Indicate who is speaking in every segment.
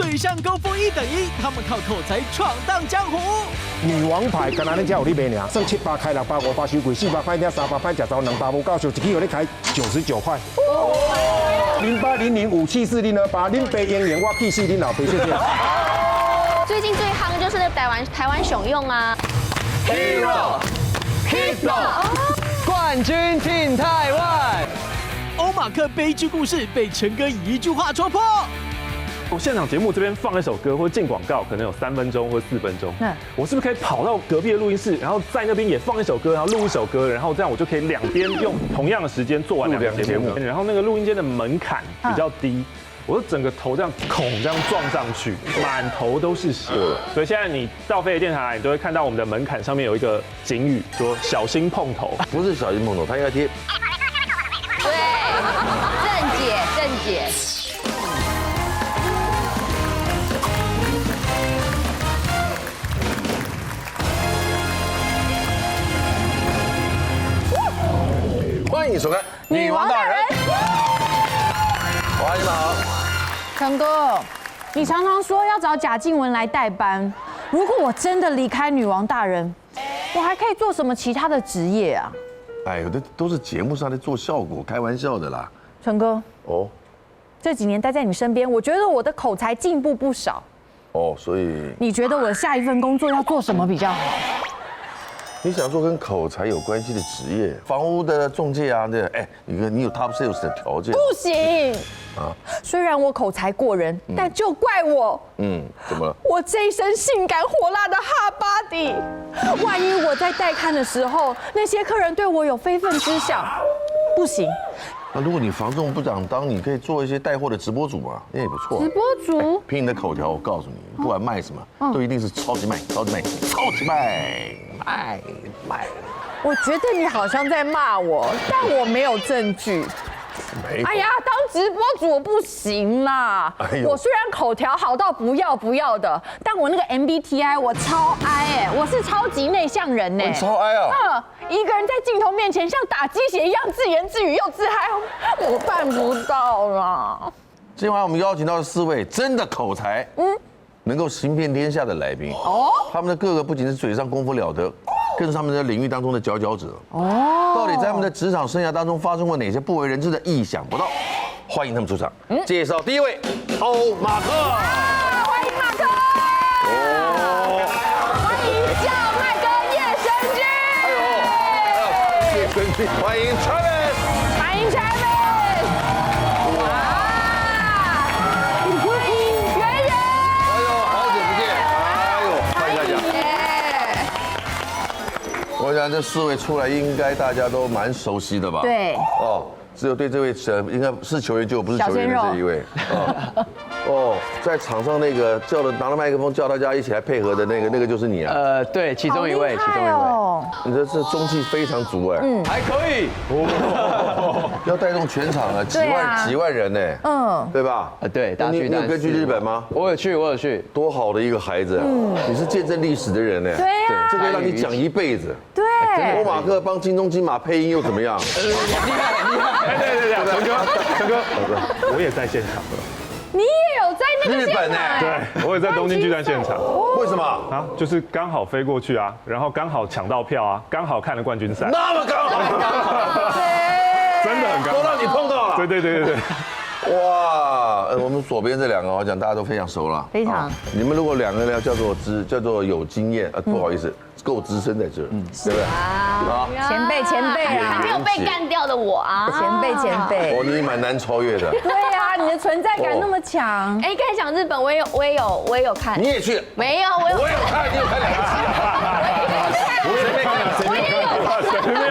Speaker 1: 水上功夫1等1，他们靠口才闯荡江湖。
Speaker 2: 女王牌，干那恁家有你卖尔，算700开600、500收贵，400块点300块，食早200无够，就1支互你开99块。0800574028，恁爸英年，我气死恁老爸，谢谢。
Speaker 3: 最近最夯就是那台湾熊用啊
Speaker 4: ，Hero， 冠军 Team 台湾。
Speaker 1: 欧马克悲剧故事被陈哥以一句话戳破。
Speaker 5: 我现场节目这边放一首歌或进广告，可能有3分钟或4分钟。我是不是可以跑到隔壁的录音室，然后在那边也放一首歌，然后录一首歌，然后这样我就可以两边用同样的时间做完2个节目。然后那个录音间的门槛比较低。我的整个头这样孔这样撞上去，满头都是血。所以现在你到飞碟电台，你都会看到我们的门槛上面有一个警语，说小心碰头。
Speaker 6: 不是小心碰头，他应该贴。
Speaker 3: 对，正解。
Speaker 6: 欢迎收看《
Speaker 3: 女王大人》。
Speaker 6: 哇，你们好。
Speaker 7: 陈哥，你常常说要找贾静雯来代班，如果我真的离开女王大人，我还可以做什么其他的职业啊？
Speaker 6: 哎呦，这都是节目上在做效果，开玩笑的啦。
Speaker 7: 陈哥，
Speaker 6: 哦，
Speaker 7: 这几年待在你身边，我觉得我的口才进步不少。
Speaker 6: 哦，所以
Speaker 7: 你觉得我的下一份工作要做什么比较好？
Speaker 6: 你想做跟口才有关系的职业，房屋的中介啊，对，哎，你有 top sales 的条件。
Speaker 7: 不行啊！虽然我口才过人，但就怪我。
Speaker 6: 怎么了？
Speaker 7: 我这一身性感火辣的哈巴迪，万一我在带看的时候，那些客人对我有非分之想，不行。
Speaker 6: 那如果你房仲不想当，你可以做一些带货的直播主嘛，那也不错。
Speaker 7: 直播主？
Speaker 6: 凭你的口条，我告诉你，不管卖什么，都一定是超级卖。
Speaker 7: 我觉得你好像在骂我，但我没有证据。哎呀，当直播主我不行啦！我虽然口条好到不要的，但我那个 MBTI 我超 I 我是超级内向人呢。
Speaker 6: 超 I 啊！
Speaker 7: 一个人在镜头面前像打鸡血一样自言自语又自嗨，我办不到啦。
Speaker 6: 今晚我们邀请到的4位真的口才，能够行遍天下的来宾哦，他们的个个不仅是嘴上功夫了得，更是他们在领域当中的佼佼者哦。到底在他们的职场生涯当中发生过哪些不为人知的意想不到？欢迎他们出场。介绍第1位，欧马克。
Speaker 7: 欢迎马克。欢迎小麦跟叶生君。
Speaker 6: 叶生君，欢迎 Travis。
Speaker 7: 欢迎 Travis。
Speaker 6: 我想这4位出来，应该大家都蛮熟悉的吧？
Speaker 7: 对。
Speaker 6: 哦，只有对这位应该是球员就不是球员的这一位。哦，在场上那个拿了麦克风叫大家一起来配合的那个就是你啊？
Speaker 4: 对，其中一位。
Speaker 6: 你这是中气非常足哎。
Speaker 4: 还可以。
Speaker 6: 要带动全场啊，几万人呢。对吧？
Speaker 4: 对。
Speaker 6: 你有跟去日本吗？
Speaker 4: 我有去。
Speaker 6: 多好的一个孩子啊！你是见证历史的人呢。
Speaker 7: 对呀。
Speaker 6: 这个让你讲一辈子。
Speaker 7: 对。
Speaker 6: 欧马克帮金钟金马配音又怎么样？
Speaker 5: 厉害！对，陈哥，我也在现场了。
Speaker 7: 你也有在那个
Speaker 6: 日本呢？
Speaker 5: 对，我也在东京巨蛋现场。
Speaker 6: 为什么
Speaker 5: 啊？就是刚好飞过去啊，然后刚好抢到票啊，刚好看了冠军赛。
Speaker 6: 那么刚好，
Speaker 5: 真的很刚好，
Speaker 6: 都让你碰到了。
Speaker 5: 对。
Speaker 6: 哇，我们左边这2个，我讲大家都非常熟了。
Speaker 7: 非常。
Speaker 6: 你们如果2个要叫做有经验，不好意思，够资深在这儿，对不对？
Speaker 7: 啊，前辈啊，
Speaker 3: 还没有被干掉的我啊，
Speaker 7: 前辈。
Speaker 6: 你蛮难超越的。
Speaker 7: 对啊，你的存在感那么强。
Speaker 3: 哎，刚才讲日本，我也有看。
Speaker 6: 你也去？
Speaker 3: 没有，我有
Speaker 6: 看，你有看2集啊？我谁没看？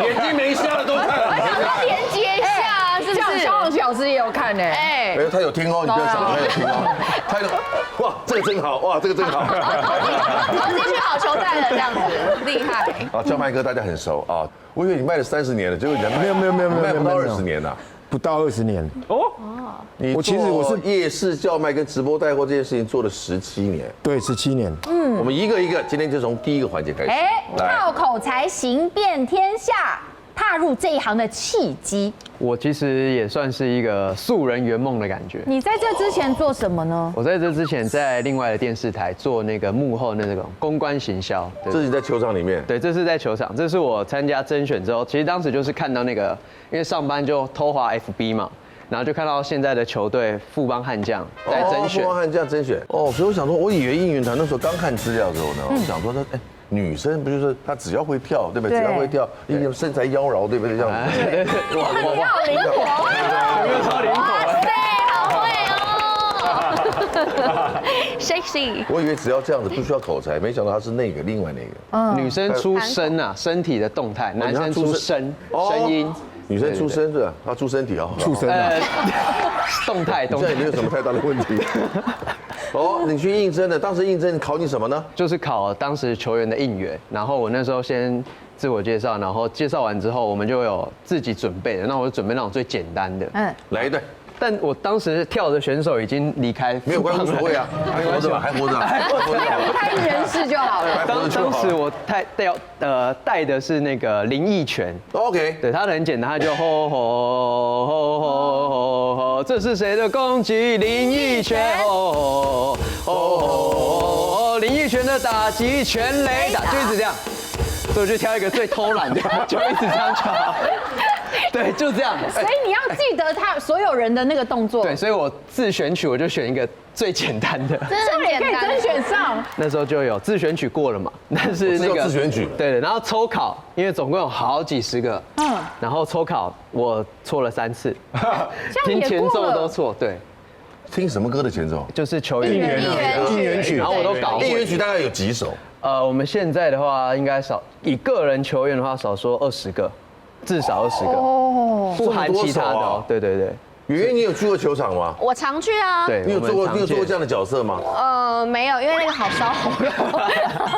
Speaker 6: 眼睛没瞎的都看了。
Speaker 3: 我想说连接一下，是不是？
Speaker 7: 肖老师也有看呢。
Speaker 3: 哎，
Speaker 6: 他有听哦，你不要想，他有听哦。他有，哇，这个真好，哇，这个真好。
Speaker 3: 投进去好球带了，这样子厉害。
Speaker 6: 啊，叫麦哥大家很熟啊，我以为你卖了30年了，结果人
Speaker 2: 没有，
Speaker 6: 卖不到20年了。
Speaker 2: 不到20年。
Speaker 6: 我其实我是夜市叫卖跟直播带货这件事情做了17年。
Speaker 2: 对，17年。
Speaker 6: 我们一个一个，今天就从第1个环节开始。
Speaker 7: 靠口才行遍天下，踏踏入这一行的契机？
Speaker 4: 我其实也算是一个素人圆梦的感觉。
Speaker 7: 你在这之前做什么呢？
Speaker 4: 我在这之前在另外的电视台做那个幕后的那种公关行销。
Speaker 6: 这是在球场里面。
Speaker 4: 对，这是在球场，这是我参加甄选之后，其实当时就是看到那个，因为上班就偷滑 FB 嘛。然后就看到现在的球队富邦悍将在甄选，
Speaker 6: 富邦悍将甄选哦，所以我想说，我以为应援团那时候刚看资料的时候呢，我想说她女生不就是她只要会跳，对不对？只要会跳，因为身材妖娆，对不对？这样子，
Speaker 4: 对，
Speaker 7: 哇，好灵活，
Speaker 4: 有没有超灵活？
Speaker 3: 哇塞，好会哦，sexy。
Speaker 6: 我以为只要这样子不需要口才，没想到她是另外那个。
Speaker 4: 女生出声啊，身体的动态，男生出声音。
Speaker 6: 女生出身是吧？她出身体啊，
Speaker 2: 畜生啊，
Speaker 4: 动态。
Speaker 6: 这也没有什么太大的问题。哦，你去应征的，当时应征考你什么呢？
Speaker 4: 就是考当时球员的应援，然后我那时候先自我介绍，然后介绍完之后，我们就有自己准备的，那我就准备那种最简单的，
Speaker 6: 来一段。
Speaker 4: 但我当时跳的选手已经离开，
Speaker 6: 没有关系，无所谓啊，还活着吧，还活着，
Speaker 7: 离开人世就好了。
Speaker 4: 当时我带的是那个林奕泉
Speaker 6: ，OK，
Speaker 4: 对，他的很简单，他就吼吼吼吼吼，这是谁的攻击？林奕泉，吼吼吼，林奕泉的打击全垒打，就一直这样，所以我就挑一个最偷懒的，就一直这样就好。对，就这样。
Speaker 7: 所以你要记得他所有人的那个动作。
Speaker 4: 对，所以我自选曲我就选一个最简单的，
Speaker 3: 真的很简单，
Speaker 7: 甄选上。
Speaker 4: 那时候就有自选曲过了嘛，但是那个
Speaker 6: 自选曲，
Speaker 4: 对，然后抽考，因为总共有好几十个，然后抽考我错了3次，听前奏都错，对，
Speaker 6: 听什么歌的前奏？
Speaker 4: 就是球员
Speaker 2: 应援曲，
Speaker 4: 然后我都搞混。
Speaker 6: 应援曲大概有几首？
Speaker 4: 我们现在的话应该以个人球员的话少说20个，至少20个，不含其他的哦。对。
Speaker 6: 圆圆，你有去过球场吗？
Speaker 3: 我常去啊。
Speaker 4: 对，
Speaker 6: 你有做过这样的角色吗？
Speaker 3: 没有，因为那个好烧喉咙。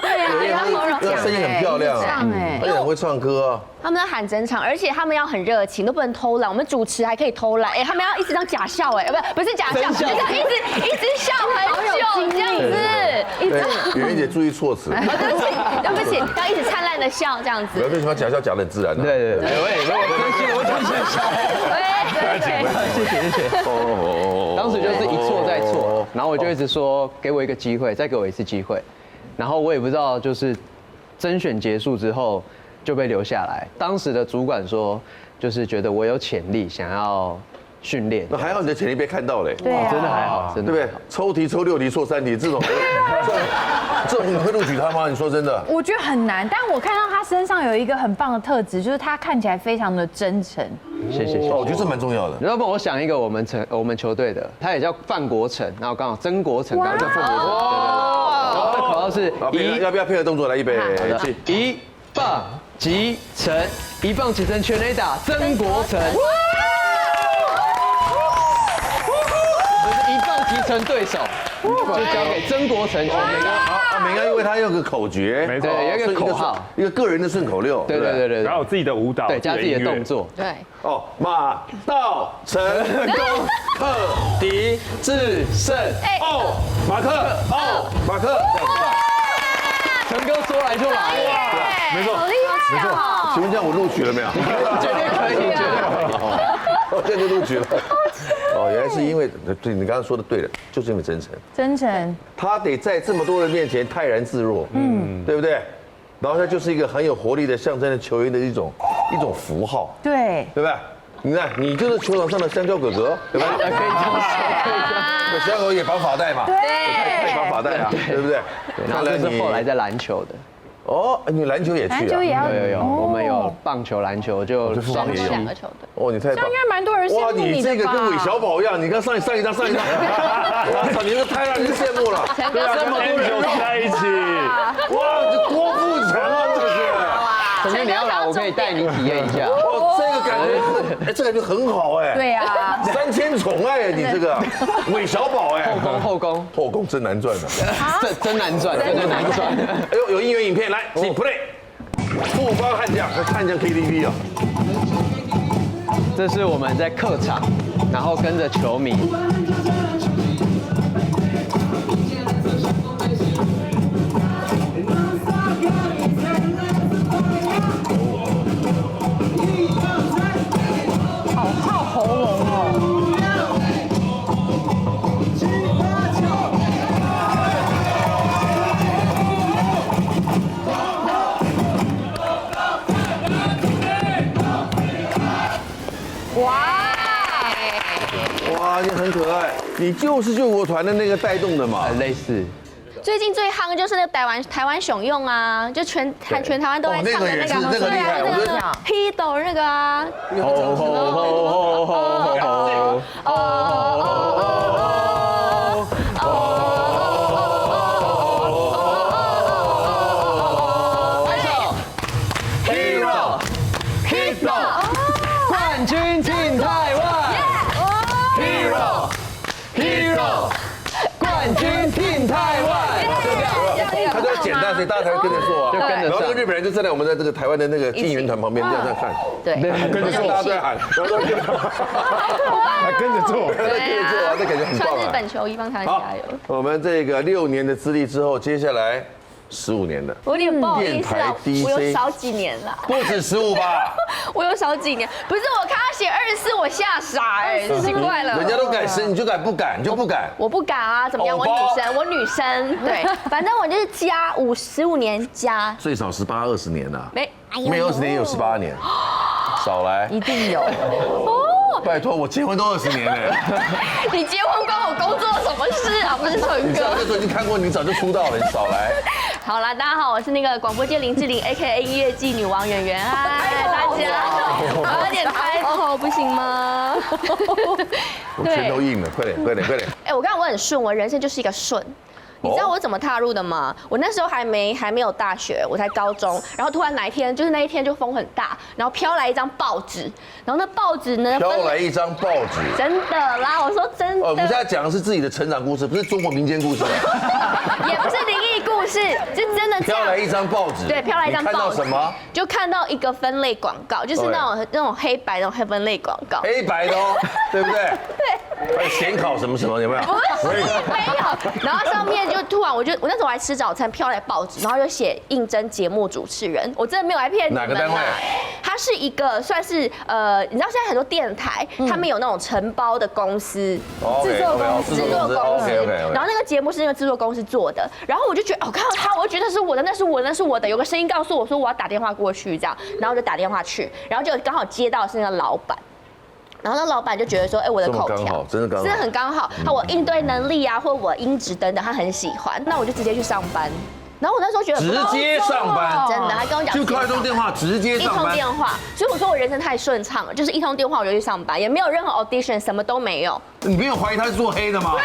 Speaker 3: 对啊，因为他喉咙
Speaker 6: 那声音很漂亮啊，而且很会唱歌啊。
Speaker 3: 他们要喊整场，而且他们要很热情，都不能偷懒。我们主持还可以偷懒，他们要一直当假笑，不是假笑，就是一直笑很久这样子，一直。
Speaker 6: 圆圆姐注意措辞。
Speaker 3: 对不起，要一直灿烂的笑这样子。
Speaker 6: 为什么假笑讲得很自然呢？
Speaker 4: 对，我真是笑。谢谢。当时就是一错再错，然后我就一直说给我一个机会，再给我一次机会，然后我也不知道就是甄选结束之后就被留下来。当时的主管说，就是觉得我有潜力，想要训练。
Speaker 6: 那还好你的潜力被看到嘞，
Speaker 7: 对，
Speaker 4: 真的还好，真的。
Speaker 6: 对不对？抽题抽6题错3题，这种你会录取他吗？你说真的？
Speaker 7: 我觉得很难，但我看到他身上有一个很棒的特质，就是他看起来非常的真诚。
Speaker 4: 谢谢。
Speaker 6: 我觉得这蛮重要的。
Speaker 4: 然后帮我想一个我们球队的，他也叫范国成，然后刚好曾国成，刚好叫范国成。然后口号是
Speaker 6: 要不要配合动作来？预备起，
Speaker 4: 一棒击成，一棒击成全垒打，曾国成。一棒击成对手，就交给曾国成。
Speaker 6: 每个因为他有个口诀，
Speaker 5: 没错，
Speaker 4: 有一个口号，
Speaker 6: 一个个人的顺口溜。
Speaker 4: 对，
Speaker 5: 然后有自己的舞蹈，
Speaker 4: 对，加自己的动作。
Speaker 3: 对。
Speaker 6: 哦，马到成功，克敌
Speaker 4: 制胜。
Speaker 6: 哦，马克，哦，马克。
Speaker 4: 陈哥说来就来，
Speaker 5: 没错，
Speaker 3: 好厉害哦！
Speaker 6: 请问这样我录取了没有？
Speaker 4: 绝对可以，绝对可以。
Speaker 6: 我现在就录取了。哦，原来是因为对你刚刚说的对了，就是因为真诚。
Speaker 7: 真诚，
Speaker 6: 他得在这么多人面前泰然自若，对不对？然后他就是一个很有活力的象征的球员的一种符号，
Speaker 7: 对，
Speaker 6: 对吧？你看，你就是球场上的香蕉哥哥，对吧？
Speaker 4: 可以这样说。
Speaker 6: 香蕉哥也绑发带嘛，太绑发带啊，对不对？
Speaker 4: 然后这是后来在篮球的。
Speaker 6: 哦，你篮球也去啊？
Speaker 7: 篮球也要
Speaker 4: 有，我们有棒球、篮球，就双也有
Speaker 3: 2个球队。
Speaker 6: 哦，你太棒！
Speaker 7: 应该蛮多人羡慕
Speaker 6: 你
Speaker 7: 你的吧？
Speaker 6: 这个跟韦小宝一样，你看上一张，哇操，你这太让人羡慕了。
Speaker 4: 对啊，这么多人
Speaker 5: 在一起，
Speaker 6: 哇，这多富强啊，这个是。
Speaker 4: 陈哥你要来，我可以带你体验一下。
Speaker 6: 哦，这个感觉，这感觉很好哎。
Speaker 7: 对呀
Speaker 6: ，3000宠爱你这个韦小宝哎。
Speaker 4: 后宫
Speaker 6: 真难赚的。
Speaker 4: 真难赚，真难赚。
Speaker 6: 哎呦，有应援影片来，请 play。富邦悍将 KTV 啊。
Speaker 4: 这是我们在客场，然后跟着球迷。
Speaker 6: 你就是救国团的那个带动的嘛，
Speaker 4: 类似。
Speaker 3: 最近最夯就是那个台湾熊用啊，就全台湾都在唱的那个，
Speaker 6: 那个厉害，我觉得
Speaker 3: Hido 那个啊。
Speaker 4: 冠军进台湾 ，Hero，冠军进台湾，
Speaker 6: 他就要简单，所以大家才会跟着做啊。
Speaker 4: 就跟着
Speaker 6: 然后那个
Speaker 4: 上。
Speaker 6: 日本人就站在我们的这个台湾的那个应援团旁边，这样看，
Speaker 3: 对，
Speaker 2: 跟着做，
Speaker 6: 大家都在喊，然后
Speaker 2: 还跟着做。
Speaker 6: 跟着做啊，这感觉很棒
Speaker 3: 穿日
Speaker 6: 啊。
Speaker 3: 本球衣帮台湾
Speaker 6: 好
Speaker 3: 加油。，
Speaker 6: 我们这个6年的资历之后，接下来15年的，
Speaker 3: 我有点不好意思啊，
Speaker 6: 电台 DJ
Speaker 3: 我有少几年了，
Speaker 6: 不止15吧？
Speaker 3: 我有少几年，不是我看他写24，我吓傻哎，奇怪了。
Speaker 6: 人家都敢生，你就敢不敢？你就不敢。
Speaker 3: 我不敢啊，怎么样？
Speaker 6: 偶包
Speaker 3: 我女生，对，反正我就是加15年加，
Speaker 6: 最少18、20年呐，
Speaker 3: 没
Speaker 6: 没有20年也有18年，少来。
Speaker 7: 一定有。
Speaker 6: 拜托，我结婚都20年了。
Speaker 3: 你结婚关我工作什么事啊？不是成哥。
Speaker 6: 你早就已经看过，你早就出道了，你少来。
Speaker 3: 好啦，大家好，我是那个广播界林志玲 ，AKA 音乐季女王圆圆，嗨，大家，我有点抬头，不行吗？
Speaker 6: 我拳头硬了，快点，快点，快点。
Speaker 3: 哎，我刚刚我很顺，我人生就是一个顺。你知道我怎么踏入的吗？我那时候还没有大学，我才高中，然后突然哪一天，就是那一天就风很大，然后飘来一张报纸，然后那报纸呢，
Speaker 6: 飘来一张报纸，
Speaker 3: 真的啦，我说真的，
Speaker 6: 我们现在讲的是自己的成长故事，不是中国民间故事，
Speaker 3: 也不是灵异故事，是真的这样。
Speaker 6: 飘来一张报纸，
Speaker 3: 对，飘来一张报纸。
Speaker 6: 你看到什么？
Speaker 3: 就看到一个分类广告，就是那种黑白那种分类广告。
Speaker 6: 黑白的哦，对不对？
Speaker 3: 对。
Speaker 6: 还有显考什么什么，有没有？
Speaker 3: 不是，没有。然后上面就突然，我那时候还吃早餐，飘来报纸，然后就写应征节目主持人。我真的没有来骗你们。
Speaker 6: 哪个单位？
Speaker 3: 它是一个算是你知道现在很多电台，他们有那种承包的公司，制作公司。然后那个节目是那个制作公司做的，然后我就觉得，看到他，我就觉得是我的，那是我的，那是我的。有个声音告诉我说我要打电话过去，这样，然后我就打电话去，然后就刚好接到的是那个老板。然后那老板就觉得说，我的口条
Speaker 6: 真的刚好，
Speaker 3: 真的很刚好，我应对能力啊，或我音质等等，他很喜欢，那我就直接去上班。然后我那时候觉得
Speaker 6: 直接上班，
Speaker 3: 真的，他跟我讲
Speaker 6: 就靠一通电话直接上班，
Speaker 3: 一通电话，所以我说我人生太顺畅了，就是一通电话我就去上班，也没有任何 audition， 什么都没有。
Speaker 6: 你没有怀疑他是做黑的吗？
Speaker 3: 对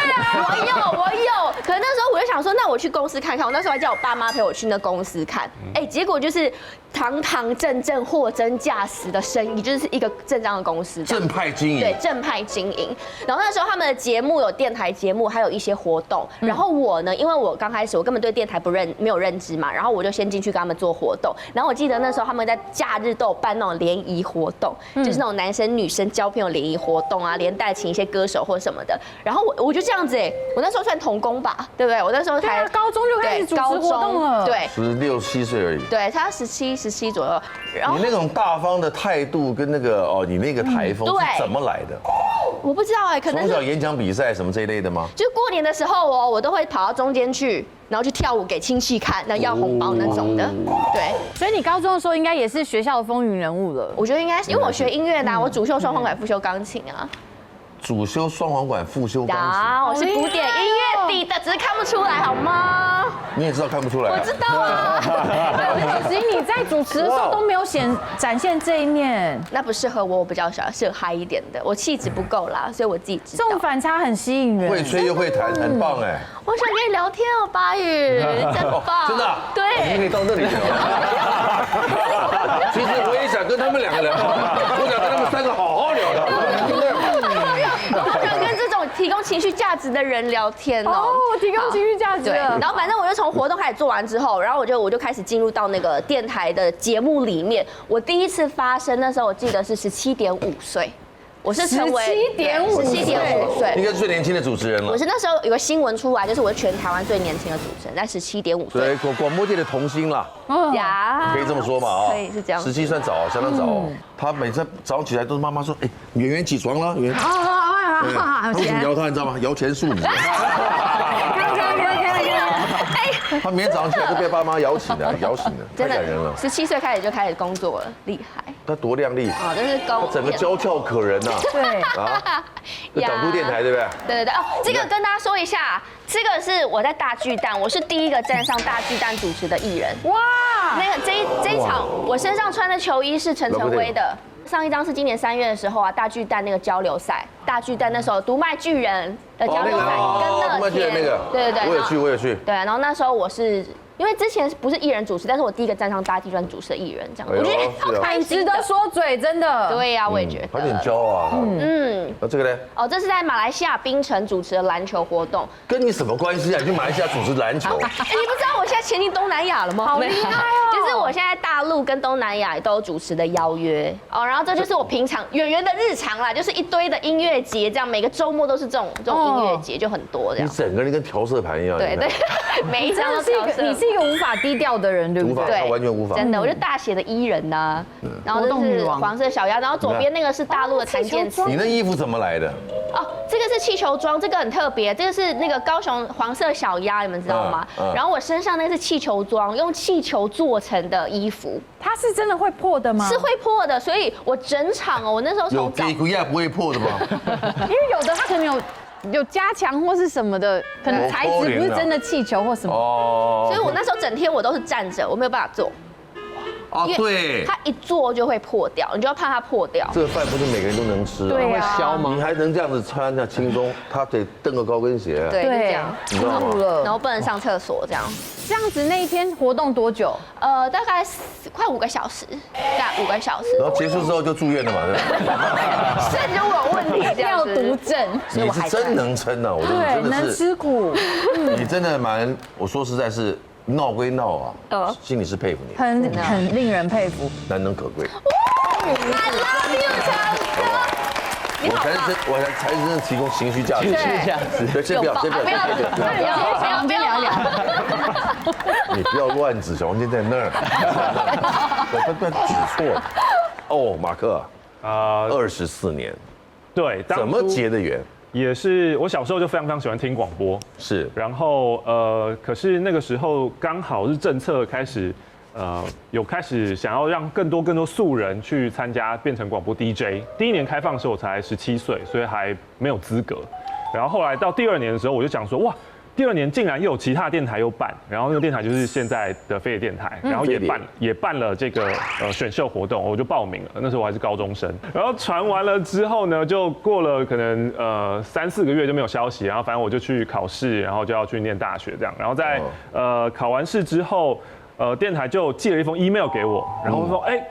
Speaker 3: 啊，我有。可是那时候我就想说，那我去公司看看。我那时候还叫我爸妈陪我去那公司看，结果就是堂堂正正、货真价实的生意，就是一个正当的公司，
Speaker 6: 正派经营。
Speaker 3: 对，正派经营。然后那时候他们的节目有电台节目，还有一些活动。然后我呢，因为我刚开始我根本对电台没有认知嘛，然后我就先进去跟他们做活动。然后我记得那时候他们在假日都有办那种联谊活动，就是那种男生女生交朋友联谊活动啊，连带请一些歌手或什么的。然后我就这样子我那时候算童工吧，对不对？我那时候才
Speaker 7: 高中就开始主持活动了，
Speaker 3: 对
Speaker 6: ，16、17岁而已。
Speaker 3: 对，他17左右。然后
Speaker 6: 你那种大方的态度跟那个你那个台风是怎么来的？
Speaker 3: 我不知道可能
Speaker 6: 从小演讲比赛什么这一类的吗？
Speaker 3: 就过年的时候我都会跑到中间去，然后去跳舞给亲戚看，然后要红包那种的。对，
Speaker 7: 所以你高中的时候应该也是学校的风云人物了。
Speaker 3: 我觉得应该是，因为我学音乐的，我主修双簧管，副修钢琴啊。
Speaker 6: 主修双簧管，副修钢
Speaker 3: 琴。我是古典音乐底的，只是看不出来好吗？
Speaker 6: 你也知道看不出来。
Speaker 3: 我知道啊。
Speaker 7: 可是你在主持的时候都没有展现这一面，
Speaker 3: 那不适合我，我比较适合嗨一点的，我气质不够啦，所以我自己知道。
Speaker 7: 这种反差很吸引人，
Speaker 6: 会吹又会弹，很棒哎。
Speaker 3: 我想跟你聊天哦，巴宇，真棒。
Speaker 6: 真的？
Speaker 3: 对。
Speaker 6: 我们可以到那里去。其实我也想跟他们2个聊，我想跟他们3个好好聊聊。
Speaker 3: 我想跟这种提供情绪价值的人聊天哦。
Speaker 7: 提供情绪价值。
Speaker 3: 对，然后反正我就从活动开始做完之后，然后我就开始进入到那个电台的节目里面。我第一次发声，那时候我记得是17.5岁。我是成为17.5岁，
Speaker 6: 应该是最年轻的主持人了。
Speaker 3: 我是那时候有个新闻出来，就是我是全台湾最年轻的主持人，在17.5岁。
Speaker 6: 对，广播界的童星啦。
Speaker 3: 呀，
Speaker 6: 可以这么说嘛
Speaker 3: 可以是这样。
Speaker 6: 17算早，相当早哦。他每次早上起来都是妈妈说：“圆圆起床了，圆圆。”他为什么摇他？你知道吗？摇钱树，你知道吗？他每天早上起来就被爸妈摇醒的，摇醒的，太感人了。
Speaker 3: 17岁开始就开始工作了，厉害。
Speaker 6: 他多靓丽
Speaker 3: 哦，这是
Speaker 6: 他整个娇俏可人呐。
Speaker 7: 对
Speaker 6: 啊，这港都电台对不对？
Speaker 3: 对哦，这个跟大家说一下，这个是我在大巨蛋，我是第一个站上大巨蛋主持的艺人。哇，那个这一场我身上穿的球衣是陈晨威的。上一张是今年3月的时候啊，大巨蛋那个交流赛，大巨蛋那时候读卖巨人的交流赛跟乐天
Speaker 6: 那个，对，我也去。
Speaker 3: 对，然后那时候我是。因为之前不是艺人主持，但是我第一个站上大巨蛋主持的艺人，这样我觉得
Speaker 7: 很值得说嘴，真的。
Speaker 3: 对呀，我也觉得。
Speaker 6: 有点骄傲啊。那这个呢？
Speaker 3: 哦，这是在马来西亚槟城主持的篮球活动。
Speaker 6: 跟你什么关系啊？你去马来西亚主持篮球？
Speaker 3: 你不知道我现在前进东南亚了吗？
Speaker 7: 好厉害哦！
Speaker 3: 就是我现在大陆跟东南亚都有主持的邀约哦，然后这就是我平常演员的日常啦，就是一堆的音乐节，这样每个周末都是这种音乐节，就很多这样。
Speaker 6: 你整个人跟调色盘一样。
Speaker 3: 对，每一张都调色。
Speaker 7: 你是一个无法低调的人，对不对？
Speaker 6: 对，完全无法。
Speaker 3: 真的，我就大写的伊人呐，然后这是黄色小鸭，然后左边那个是大陆的谭健次。
Speaker 6: 你那衣服怎么来的？
Speaker 3: 哦，这个是气球装，这个很特别，这个是那个高雄黄色小鸭，你们知道吗？然后我身上那个是气球装，用气球做成的衣服。
Speaker 7: 它是真的会破的吗？
Speaker 3: 是会破的，所以我整场哦，我那时候从
Speaker 6: 有皮裤也不会破的吗？
Speaker 7: 因为有的它可能有加强或是什么的，可能材质不是真的气球或什么。
Speaker 3: 哦。所以我那时候整天我都是站着，我没有办法坐。
Speaker 6: 哦，对，
Speaker 3: 它一做就会破掉，你就要怕它破掉。
Speaker 6: 这个饭不是每个人都能吃，
Speaker 7: 对啊，
Speaker 4: 会消吗？
Speaker 6: 你还能这样子穿在轻松，他得蹬个高跟鞋，
Speaker 3: 对，就这样，
Speaker 6: 你知道吗？
Speaker 3: 然后不能上厕所这样。
Speaker 7: 这样子那一天活动多久？
Speaker 3: 大概快5个小时，大概5个小时。
Speaker 6: 然后结束之后就住院了嘛，对吧？
Speaker 3: 肾就有问题，这样
Speaker 7: 要毒症。
Speaker 6: 你是真能撑啊，我觉得
Speaker 7: 对，
Speaker 6: 真的
Speaker 7: 能
Speaker 6: 是。
Speaker 7: 吃苦。
Speaker 6: 你真的我说实在是。闹归闹啊，心里是佩服你，
Speaker 7: 很令人佩服，
Speaker 6: 难能可贵。
Speaker 3: I love you， 强哥。
Speaker 6: 我才真正提供情绪价值。对，先不要，
Speaker 3: 不要聊。
Speaker 6: 你不要乱指，小黄间在那儿，不要指错了。哦，马克，24年，
Speaker 5: 对，
Speaker 6: 怎么结的缘？
Speaker 5: 也是我小时候就非常喜欢听广播，
Speaker 6: 是，
Speaker 5: 然后可是那个时候刚好是政策开始，有开始想要让更多素人去参加变成广播 DJ。第1年开放的时候我才17岁，所以还没有资格。然后后来到第2年的时候，我就想说，哇，第2年竟然又有其他电台有办，然后那个电台就是现在的飞碟电台，然后也办了这个选秀活动，我就报名了。那时候我还是高中生，然后传完了之后呢，就过了可能3-4个月就没有消息，然后反正我就去考试，然后就要去念大学这样，然后在考完试之后，电台就寄了一封 email 给我，然后说，哎，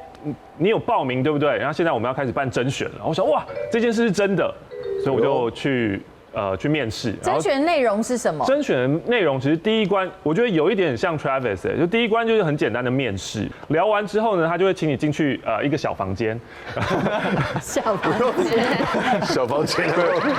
Speaker 5: 你有报名对不对？然后现在我们要开始办甄选了。我想，哇，这件事是真的，所以我就去面试。
Speaker 7: 甄选内容是什么？
Speaker 5: 甄选内容其实第一关，我觉得有一点像 Travis， 就第一关就是很简单的面试，聊完之后呢，他就会请你进去一个小房间，
Speaker 7: 小房间，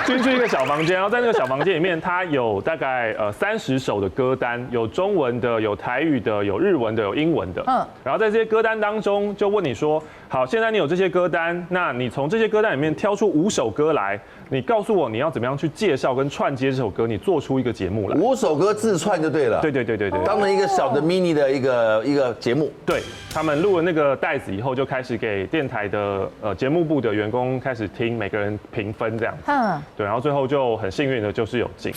Speaker 5: 进去一个小房间，然后在那个小房间里面，它有大概30首的歌单，有中文的，有台语的，有日文的，有英文的，然后在这些歌单当中就问你说，好，现在你有这些歌单，那你从这些歌单里面挑出5首歌来，你告诉我你要怎么样去介绍跟串接这首歌，你做出一个节目来。
Speaker 6: 5首歌自串就对了。
Speaker 5: 对，
Speaker 6: 当成一个小的 mini 的一个节目。
Speaker 5: 对，他们录了那个带子以后，就开始给电台的节目部的员工开始听，每个人评分这样子。对，然后最后就很幸运的就是有进。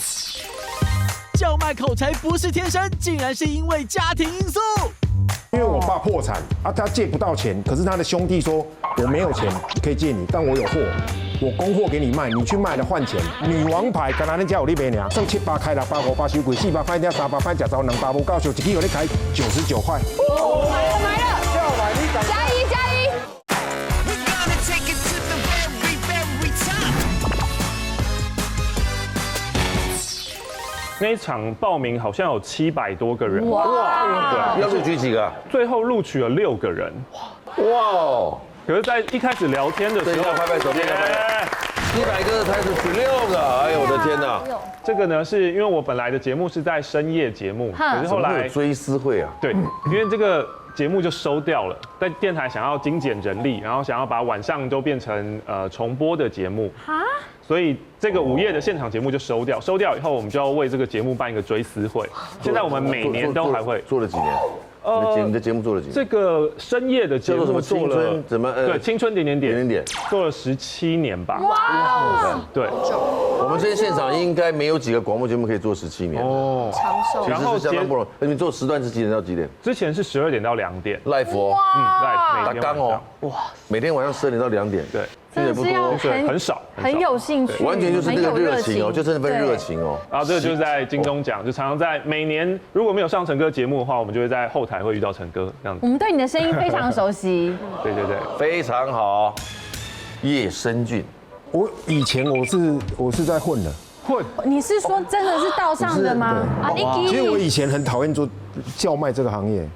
Speaker 1: 叫卖口才不是天生，竟然是因为家庭因素。
Speaker 2: 因为我爸破产啊，他借不到钱，可是他的兄弟说我没有钱可以借你，但我有货，我供货给你卖，你去卖了换钱。女王牌，刚才恁家有你卖呢，剩7把开6把5把收贵，4把派点3把派假招2把无够，就1支有你开99块。
Speaker 7: 买了，加一。
Speaker 5: 那一场报名好像有700多个人，
Speaker 6: 哇！要录取几个？
Speaker 5: 最后录取了6个人。哇！可是，在一开始聊天的时候，
Speaker 6: 拍手，700个才只取6个，哎呦我的天哪！
Speaker 5: 这个呢，是因为我本来的节目是在深夜节目，可是后来
Speaker 6: 追思会啊，
Speaker 5: 对，因为这个节目就收掉了，在电台想要精简人力，然后想要把晚上都变成重播的节目，所以这个午夜的现场节目就收掉。收掉以后，我们就要为这个节目办一个追思会。现在我们每年都还会
Speaker 6: 做了几年？你的节目做了几年？
Speaker 5: 这个深夜的节目做了
Speaker 6: 青春怎么
Speaker 5: 对青春点做了17年吧。哇！对，
Speaker 6: 我们这些现场应该没有几个广播节目可以做17年哦，
Speaker 3: 长寿。
Speaker 6: 然后相当不容易。你们做时段是几点到几点？
Speaker 5: 之前是12点到2点
Speaker 6: ，live 哦
Speaker 5: ，live 每天晚上。
Speaker 6: 哇，每天晚上12点到2点，
Speaker 5: 对，
Speaker 7: 真的是要
Speaker 5: 很少，
Speaker 7: 很有兴趣，
Speaker 6: 完全就是那个热情哦，就真的份热情哦。
Speaker 5: 然后这个就是在金钟奖，就常常在每年如果没有上陈哥节目的话，我们就会在后台会遇到陈哥这样子。
Speaker 7: 我们对你的声音非常熟悉。
Speaker 5: 对，
Speaker 6: 非常好。叶申俊，
Speaker 2: 我以前我是在混的。
Speaker 7: 你是说真的是道上的吗？
Speaker 2: 其实我以前很讨厌做叫卖这个行业，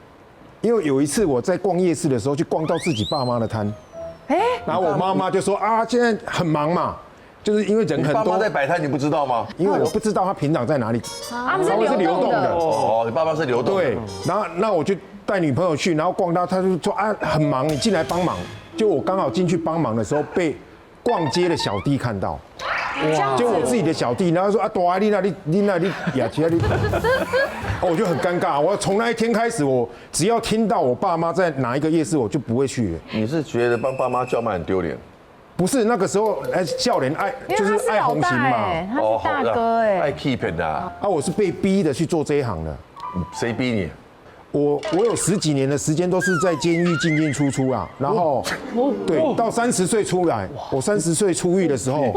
Speaker 2: 因为有一次我在逛夜市的时候，去逛到自己爸妈的摊，然后我妈妈就说啊，现在很忙嘛，就是因为人很多。
Speaker 6: 爸妈在摆摊，你不知道吗？
Speaker 2: 因为我不知道他平常在哪里，
Speaker 7: 他们是流动的。
Speaker 6: 哦，你爸爸是流动的。
Speaker 2: 对，然后那我就带女朋友去，然后逛到，他就说啊很忙，你进来帮忙。就我刚好进去帮忙的时候，被逛街的小弟看到。就我自己的小弟，然后说啊，大啊，你那里雅琪啊，我就很尴尬。我从那一天开始，我只要听到我爸妈在哪一个夜市，我就不会去了。
Speaker 6: 你是觉得帮爸妈叫卖很丢脸？
Speaker 2: 不是，那个时候笑脸爱就是爱红心嘛，
Speaker 7: 他是大哥
Speaker 6: 爱 keep 的啊。
Speaker 2: 我是被逼的去做这一行的。
Speaker 6: 谁逼你？
Speaker 2: 我有10几年的时间都是在监狱进进出出啊，然后对，到30岁出来，我30岁出狱的时候。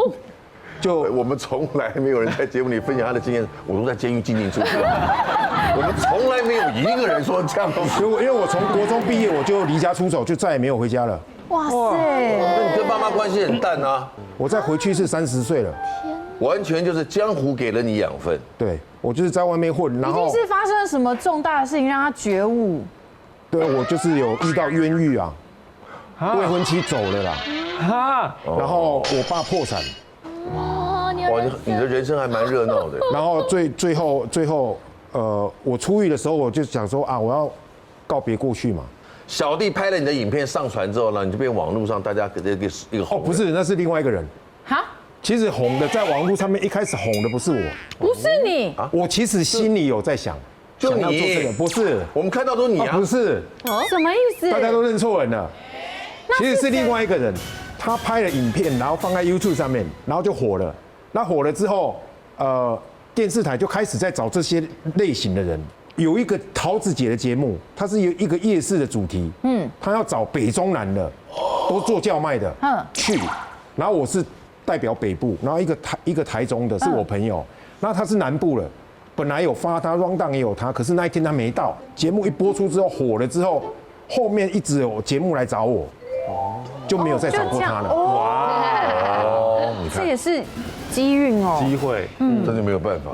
Speaker 6: 就我们从来没有人在节目里分享他的经验，我都在监狱进进出出。我们从来没有一个人说这样。
Speaker 2: 因为我从国中毕业我就离家出走，就再也没有回家了。
Speaker 7: 哇塞！
Speaker 6: 那你跟爸妈关系很淡啊。
Speaker 2: 我再回去是30岁了。
Speaker 6: 完全就是江湖给了你养分。
Speaker 2: 对，我就是在外面混，然后
Speaker 7: 一定是发生了什么重大的事情让他觉悟。
Speaker 2: 对，我就是有遇到冤狱啊，未婚妻走了啦，然后我爸破产。
Speaker 6: 哇，你的人生还蛮热闹的。
Speaker 2: 然后最后，我出狱的时候，我就想说啊，我要告别过去嘛。
Speaker 6: 小弟拍了你的影片上传之后呢，你就变网络上大家一个红。
Speaker 2: 不是，那是另外一个人。
Speaker 7: 哈？
Speaker 2: 其实红的在网络上面一开始红的不是我，
Speaker 7: 不是你啊，
Speaker 2: 我其实心里有在想，
Speaker 6: 就你
Speaker 2: 要做这个，不是，
Speaker 6: 我们看到都是你啊，
Speaker 2: 不是，
Speaker 7: 什么意思？
Speaker 2: 大家都认错人了，其实是另外一个人。他拍了影片，然后放在 YouTube 上面，然后就火了。那火了之后，电视台就开始在找这些类型的人。有一个桃子姐的节目，它是有一个夜市的主题，他要找北中南的，都做叫卖的，去。然后我是代表北部，然后一个台中的是我朋友，那他是南部的，本来有发他 round down 也有他，可是那一天他没到。节目一播出之后火了之后，后面一直有节目来找我。就没有再找过他了。
Speaker 7: 哇，这也是机运哦，
Speaker 5: 机会，
Speaker 6: 真的没有办法，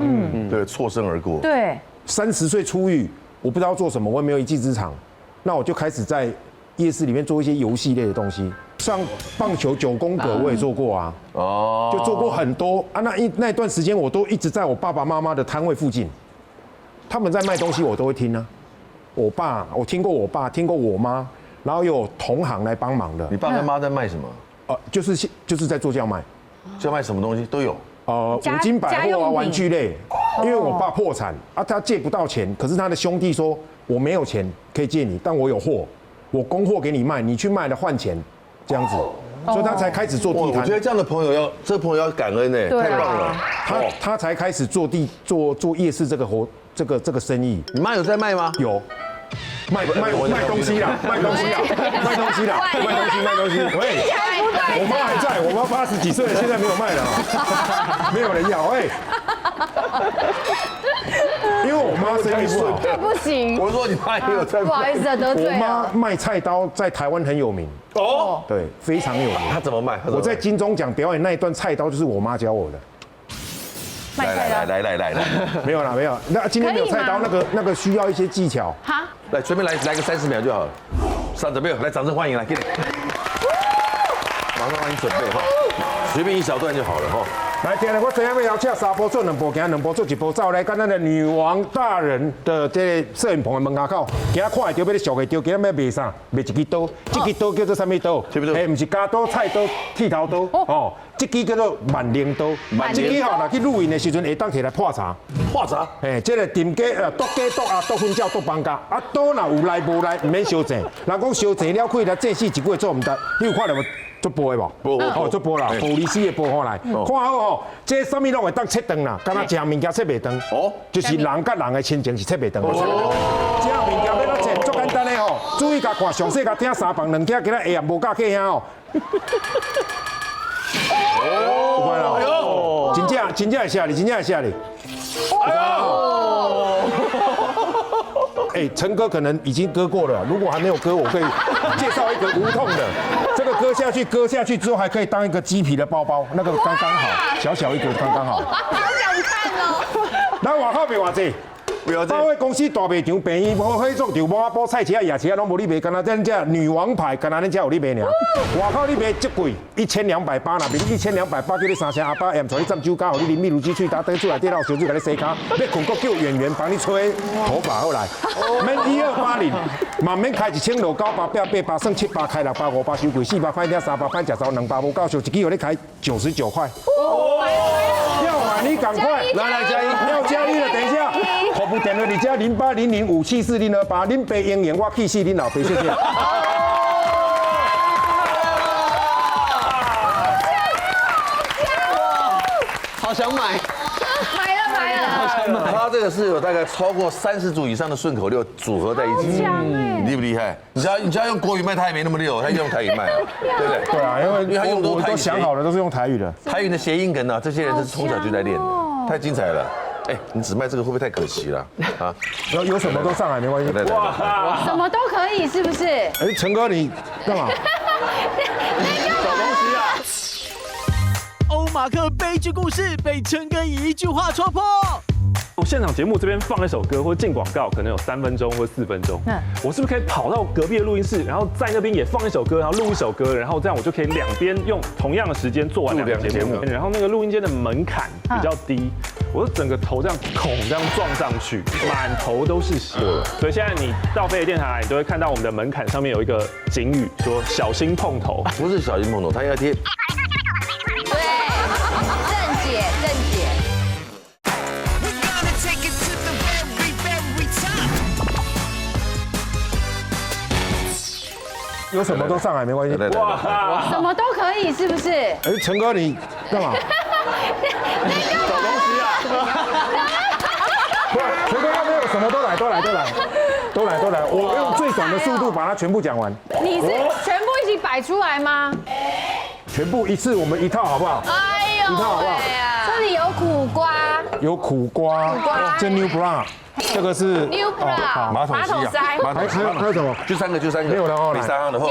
Speaker 6: 对，错身而过。
Speaker 7: 对
Speaker 2: ，30岁出狱，我不知道做什么，我也没有一技之长，那我就开始在夜市里面做一些游戏类的东西，像棒球9宫格我也做过啊，就做过很多啊。那段时间我都一直在我爸爸妈妈的摊位附近，他们在卖东西我都会听啊。我听过我爸，听过我妈。然后有同行来帮忙的。
Speaker 6: 你爸跟妈在卖什么？
Speaker 2: 就是在做叫卖，
Speaker 6: 叫卖什么东西都有。
Speaker 2: 五金百货啊，玩具类。因为我爸破产啊，他借不到钱，可是他的兄弟说我没有钱可以借你，但我有货，我供货给你卖，你去卖了换钱，这样子，所以他才开始做地摊。
Speaker 6: 我觉得这样的朋友要感恩呢，太棒了。
Speaker 2: 他才开始做夜市这个生意。
Speaker 6: 你妈有在卖吗？
Speaker 2: 有。卖东西啦，卖东西。喂，我妈还在，我妈80几岁了，现在没有卖了，没有人要因为我妈生意不好，
Speaker 7: 对，不行。
Speaker 6: 我说你妈也有在卖，
Speaker 7: 不好意思得罪了。
Speaker 2: 我妈卖菜刀在台湾很有名哦，对，非常有名。
Speaker 6: 她怎么卖？
Speaker 2: 我在金钟奖表演那一段菜刀就是我妈教我的。
Speaker 6: 来，
Speaker 2: 没有啦。那今天没有菜刀，那个需要一些技巧。
Speaker 7: 好，
Speaker 6: 来随便来个30秒就好了。上准备，来掌声欢迎来，给你。马上帮你准备哈，随便一小段就好了哈。
Speaker 2: 来，今日我这样要请3步做2步，行2步做1步走。来，跟咱的女王大人的这个摄影棚的门口，今仔看会到要俗的刀，今仔要卖啥？卖一支刀，这支刀叫做什么刀？不是加刀、菜刀、剃头刀哦。这支叫做万灵刀，这支吼，若去录影的时阵会当摕来破茶。
Speaker 6: 破茶？
Speaker 2: 这个炖鸡、剁鸡、剁鸭、剁粉饺、剁放假，啊刀若有来无来，唔免烧正。人讲烧正了，可以来正死一个月做唔得。你有看到无？做薄的无？哦，做薄啦，玻璃丝的薄吼来。看好吼，这什么拢会当切断啦，敢若食物件切袂断。哦，就是人甲人的亲情是切袂断。哦，食物件要哪切？足简单的吼，注意甲看，上细甲听3磅2斤，今仔下暗无甲客兄吼。有看到？真正会写你，真正会写你。哎，陈哥可能已经割过了，如果还没有割，我可以介绍一个无痛的。这个割下去之后还可以当一个鸡皮的包包，那个刚刚好，小小一个刚刚好。
Speaker 7: 好想看哦。
Speaker 2: 咱外口卖偌济？百货公司大卖场便宜，无火葬场、麻婆菜市啊、夜市啊，拢无你卖，干那咱这女王牌，干那咱这有你卖尔。外口你卖这贵，1280，那边1280，叫你3声阿爸，带你站酒家，互你啉蜜露鸡喙，打倒出来，电脑小水给你洗脚，要困觉叫演员帮你吹头发好来，免1280，嘛免开1000落900、800、算700，开600、500收贵，400块点300块，食早200无够，收一支互你开99块。要买你赶快来加一，要加一了，等一下。服务电话你加0800574028，恁爸英英，我气死恁老爸，谢谢。
Speaker 4: 好想买，
Speaker 7: 买了。
Speaker 4: 好想买。
Speaker 6: 它这个是有大概超过30组以上的顺口溜组合在一起，厉不厉害？你只要用国语卖，它也没那么溜，它用台语卖啊，对不对？
Speaker 2: 对啊，因为
Speaker 6: 它用
Speaker 2: 我都想好了，都是用台语的。
Speaker 6: 台语的谐音梗啊，这些人是从小就在练的，太精彩了。哎，你只卖这个会不会太可惜了啊？
Speaker 2: 有什么都上来没关系。
Speaker 7: 哇，什么都可以，是不是？
Speaker 2: 哎，陈哥你干嘛？
Speaker 5: 找东西啊！
Speaker 1: 欧马克悲剧故事被陈哥以一句话戳破。
Speaker 5: 我现场节目这边放一首歌或进广告，可能有3分钟或4分钟。我是不是可以跑到隔壁的录音室，然后在那边也放一首歌，然后录一首歌，然后这样我就可以两边用同样的时间做完2个节目。然后那个录音间的门槛比较低，我就整个头这样孔这样撞上去，满头都是血。所以现在你到飞碟电台来，你就会看到我们的门槛上面有一个警语，说小心碰头。
Speaker 6: 不是小心碰头，它应该贴。
Speaker 3: 对，正解。
Speaker 2: 有什么都上来没关系。
Speaker 5: 哇，
Speaker 7: 什么都可以，是不是？
Speaker 2: 哎，陈哥你干嘛？
Speaker 5: 找东西啊！
Speaker 2: 陈哥要没有什么都来，我用最短的速度把它全部讲完。
Speaker 7: 你是全部一起摆出来吗？
Speaker 2: 全部一次我们一套好不好？
Speaker 7: 哎呦，
Speaker 2: 一套好不好？
Speaker 7: 这里有苦瓜，
Speaker 2: 有苦瓜，这 New Bra， 这个是
Speaker 7: New Bra，
Speaker 6: 马桶吸啊，
Speaker 2: 还有什么？
Speaker 6: 就3个，
Speaker 2: 没有了哦，
Speaker 6: 第3行的后。
Speaker 7: 一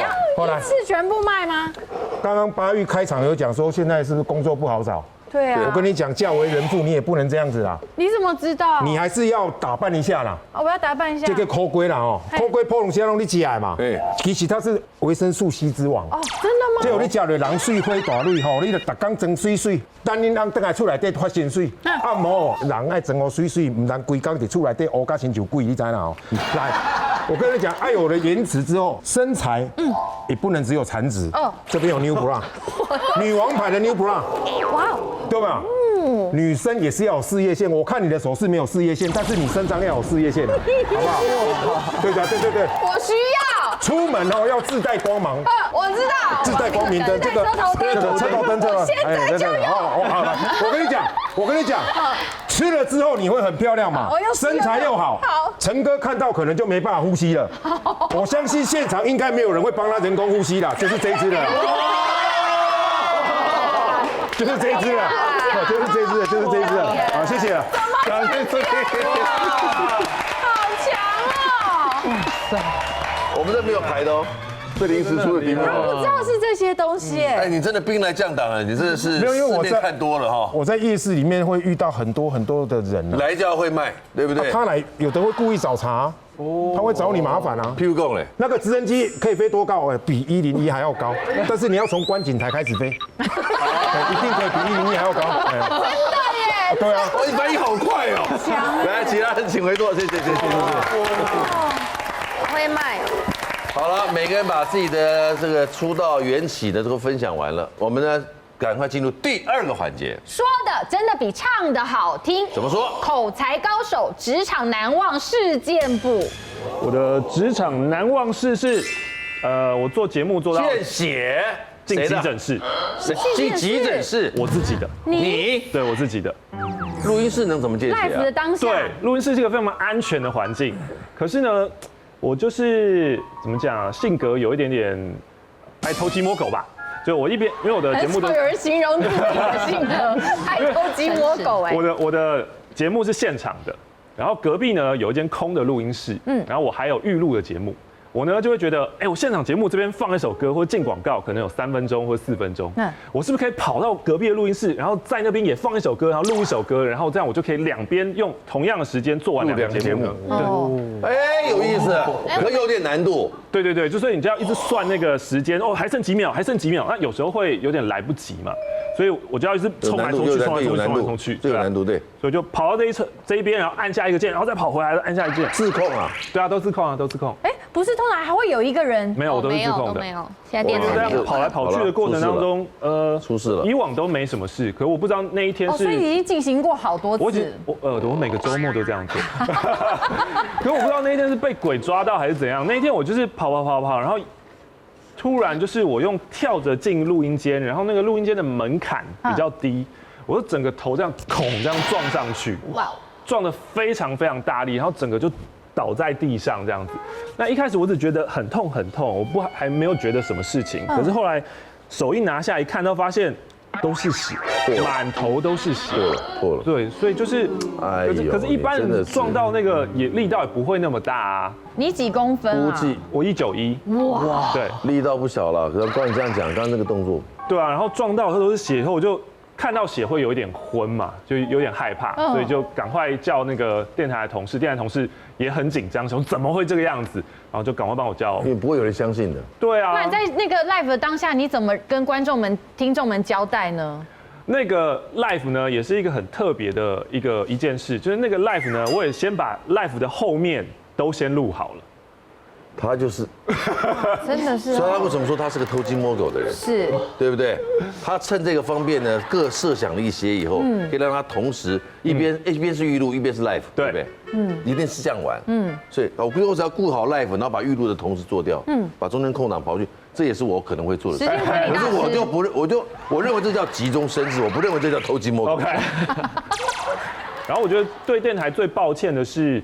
Speaker 7: 次全部卖吗？
Speaker 2: 刚刚8玉开场有讲说，现在是不是工作不好找？
Speaker 7: 对啊。
Speaker 2: 我跟你讲，嫁为人妇，你也不能这样子啦。
Speaker 7: 你怎么知道？
Speaker 2: 你还是要打扮一下啦。
Speaker 7: 我要打扮一下。
Speaker 2: 这个抠龟啦哦，抠龟破龙虾龙你吃来嘛？对。其实它是维生素 C 之王。
Speaker 7: 哦，真的吗？
Speaker 2: 这有你吃了人水花大蕊吼，你就逐工装水水，等恁翁倒来厝内底发薪水。啊无，人爱装哦水水，唔通规工伫厝内底乌甲亲像鬼，你知啦哦？来，我跟你讲，爱有了颜值之后，身材也不能只有残值。哦，这边有 New Bra， 女王牌的 New Bra。哇，对吧？女生也是要有事业线，我看你的手势没有事业线，但是你身上要有事业线，好不好？对。
Speaker 7: 我需要。
Speaker 2: 出门哦要自带光芒。
Speaker 7: 我知道。
Speaker 2: 自带光明灯，这个车头灯，
Speaker 7: 现在就有。
Speaker 2: 我跟你讲，吃了之后你会很漂亮嘛，身材又好。好。陈哥看到可能就没办法呼吸了。我相信现场应该没有人会帮他人工呼吸啦，就是这一支了。就是这一支了。好，谢谢了。
Speaker 7: 好强哦！哇塞，
Speaker 6: 我们这没有排的哦，这临时出的题目。
Speaker 7: 我不知道是这些东西。
Speaker 6: 哎，你真的兵来将挡啊！你真的是
Speaker 2: 没有，因为我在
Speaker 6: 看多了哈。
Speaker 2: 我在夜市里面会遇到很多的人，
Speaker 6: 来就要会卖，对不对？
Speaker 2: 他来有的会故意找茬。他会找你麻烦啊。
Speaker 6: 譬如讲嘞，
Speaker 2: 那个直升机可以飞多高？比101还要高，但是你要从观景台开始飞，一定可以比101还要高。
Speaker 7: 真的耶！
Speaker 2: 对啊，
Speaker 6: 你反应好快哦！来，其他人请回座，谢谢。
Speaker 3: 会卖。
Speaker 6: 好了，每个人把自己的这个出道缘起的都分享完了，我们呢赶快进入第2个环节。
Speaker 7: 说的真的比唱的好听。
Speaker 6: 怎么说？
Speaker 7: 口才高手，职场难忘事件簿。
Speaker 5: 我的职场难忘事是，我做节目做到
Speaker 6: 见血
Speaker 5: 进急诊室，
Speaker 6: 进急诊室，
Speaker 5: 我自己的，
Speaker 6: 你
Speaker 5: 对我自己的。
Speaker 6: 录音室能怎么见血
Speaker 7: live 的
Speaker 6: 啊？
Speaker 7: 当下，
Speaker 5: 对，录音室是一个非常安全的环境，可是呢，我就是怎么讲，性格有一点点爱偷鸡摸狗吧。就我一边，因为我的节目都
Speaker 7: 很少有人形容自己的性格爱偷鸡摸狗哎。
Speaker 5: 我的节目是现场的，然后隔壁呢有一间空的录音室，然后我还有预录的节目。我呢就会觉得，我现场节目这边放一首歌或者进广告，可能有3分钟或4分钟，我是不是可以跑到隔壁的录音室，然后在那边也放一首歌，然后录一首歌，然后这样我就可以两边用同样的时间做完2个节目。
Speaker 6: 哎，有意思，可有点难度。
Speaker 5: 对，就是你就要一直算那个时间，还剩几秒，那有时候会有点来不及嘛，所以我就要一直冲来冲去，
Speaker 6: 这有难度，对。
Speaker 5: 所以就跑到这一边，然后按下一个键，然后再跑回来，按下一个键。
Speaker 6: 自控啊？
Speaker 5: 对啊，都自控。
Speaker 7: 哎，不是，通常还会有一个人。
Speaker 5: 没有，我都是自控的。
Speaker 3: 没有。现在电台
Speaker 5: 这样跑来跑去的过程当中，
Speaker 6: 出事了。
Speaker 5: 以往都没什么事，可我不知道那一天是。
Speaker 7: 所以已经进行过好多次。
Speaker 5: 我每个周末都这样做。可我不知道那一天是被鬼抓到还是怎样。那一天我就是跑，然后突然就是我用跳着进录音间，然后那个录音间的门槛比较低，我就整个头这样这样撞上去，撞得非常非常大力，然后整个就倒在地上这样子。那一开始我只觉得很痛，我还没有觉得什么事情。可是后来手一拿下一看到发现都是血，满头都是血，
Speaker 6: 破了。
Speaker 5: 对，所以就是，可是一般人撞到那个力道也不会那么大啊。
Speaker 7: 你几公分啊？
Speaker 6: 估计
Speaker 5: 我191。哇，对，
Speaker 6: 力道不小了。可是光你这样讲，刚刚那个动作，
Speaker 5: 对啊，然后撞到都是血以后，我就看到血会有一点昏嘛，就有点害怕，所以就赶快叫那个电台的同事，电台同事也很紧张，想怎么会这个样子，然后就赶快帮我叫。
Speaker 6: 因为不会有人相信的。
Speaker 5: 对啊。
Speaker 7: 那你在那个 live 的当下，你怎么跟观众们、听众们交代呢？
Speaker 5: 那个 live 呢，也是一个很特别的一件事，就是那个 live 呢，我也先把 live 的后面都先录好了。
Speaker 6: 他就是，
Speaker 7: 真的是。
Speaker 6: 所以他为什么说他是个偷鸡摸狗的人？
Speaker 7: 是，
Speaker 6: 对不对？他趁这个方便呢，各设想了一些以后，可以让他同时一边是预录，一边是 live， 对不对？一定是这样玩。所以我只要顾好 live， 然后把预录的同时做掉，把中间空档跑去，这也是我可能会做的事。可是我认为这叫急中生智，我不认为这叫偷鸡摸狗。
Speaker 5: 然后我觉得对电台最抱歉的是，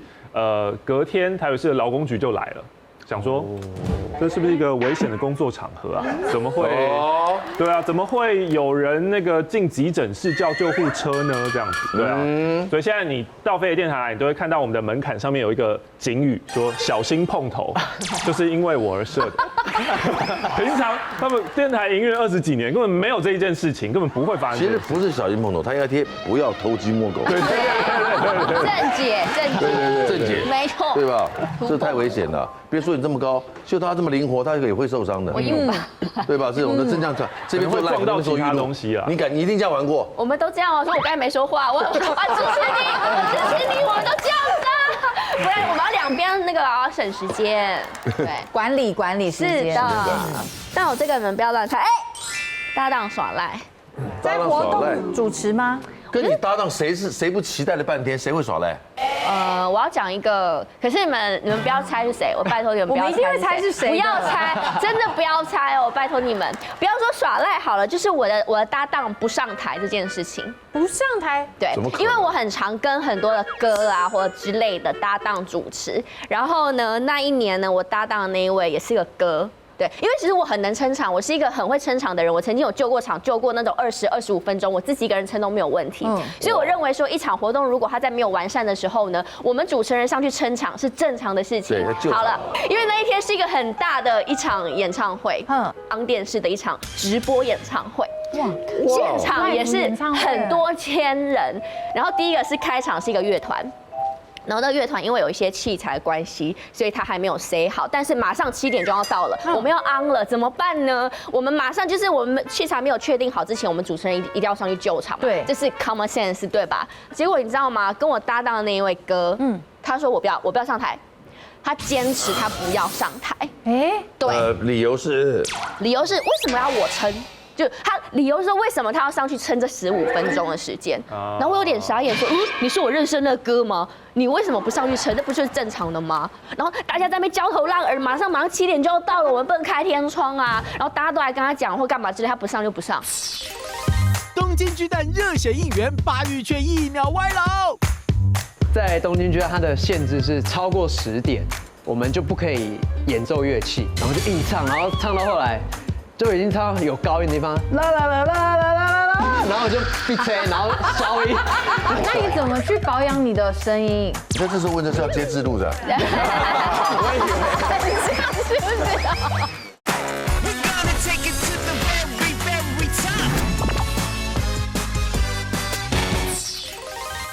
Speaker 5: 隔天台北市的劳工局就来了。想说，这是不是一个危险的工作场合啊？怎么会？对啊，怎么会有人那个进急诊室叫救护车呢？这样子，对啊。所以现在你到飞碟电台来，你都会看到我们的门槛上面有一个警语，说小心碰头，就是因为我而设的。平常他们电台营运20几年，根本没有这一件事情，根本不会发生。
Speaker 6: 其实不是小心碰头，他应该贴不要偷鸡摸狗。对，正解，
Speaker 3: 没错，
Speaker 6: 对吧？这太危险了。别说你这么高，就他这么灵活，他也会受伤的。
Speaker 3: 我158，
Speaker 6: 对吧？这种的正这样子，这边
Speaker 5: 会撞到其他东西啊。
Speaker 6: 你一定这样玩过？
Speaker 3: 我们都这样哦，所以我刚才没说话，我支持你，我们都这样子啊，不然我们要两边那个省时间，对，
Speaker 7: 管理时间。
Speaker 3: 是的，但我这个你们不要乱看，搭档耍赖，
Speaker 7: 在活动主持吗？
Speaker 6: 跟你搭档谁不期待了半天，谁会耍赖？
Speaker 3: 我要讲一个，可是你们不要猜是谁，我拜托你们不要猜。
Speaker 7: 我们一定会猜是谁，
Speaker 3: 不要猜，真的不要猜哦，我拜托你们，不要说耍赖好了，就是我的搭档不上台这件事情。
Speaker 7: 不上台？
Speaker 3: 对，因为我很常跟很多的歌啊或者之类的搭档主持，然后呢，那一年呢，我搭档的那一位也是个歌。对，因为其实我很能撑场，我是一个很会撑场的人。我曾经有救过场，救过那种20、25分钟，我自己一个人撑都没有问题。所以我认为说，一场活动如果它在没有完善的时候呢，我们主持人上去撑场是正常的事情。好了，因为那一天是一个很大的一场演唱会，当电视的一场直播演唱会。哇，现场也是很多千人。然后第一个是开场是一个乐团。然后那个乐团因为有一些器材关系，所以他还没有 say 好，但是马上7点就要到了，我们要 on 了，怎么办呢？我们马上就是我们器材没有确定好之前，我们主持人一定要上去救场，
Speaker 7: 对，
Speaker 3: 这是 common sense 对吧？结果你知道吗？跟我搭档的那一位哥，他说我不要上台，他坚持他不要上台，对，
Speaker 6: 理由是
Speaker 3: 为什么要我撑？就他理由是说为什么他要上去撑这15分钟的时间，然后我有点傻眼说，你是我认识的歌吗？你为什么不上去撑？这不就是正常的吗？然后大家在那边焦头烂额，马上7点就要到了，我们不能开天窗啊！然后大家都来跟他讲或干嘛之类，他不上就不上。
Speaker 1: 东京巨蛋热血应援，8玉却一秒歪楼。
Speaker 4: 在东京巨蛋，它的限制是超过10点，我们就不可以演奏乐器，然后就硬唱，然后唱到后来。就已经唱到有高音的地方，啦啦啦啦啦啦啦啦，然后我就闭嘴，然后消音。
Speaker 7: 那你怎么去保养你的声音？
Speaker 6: 那这时候问的是要接制度的。
Speaker 7: 我以为是不是？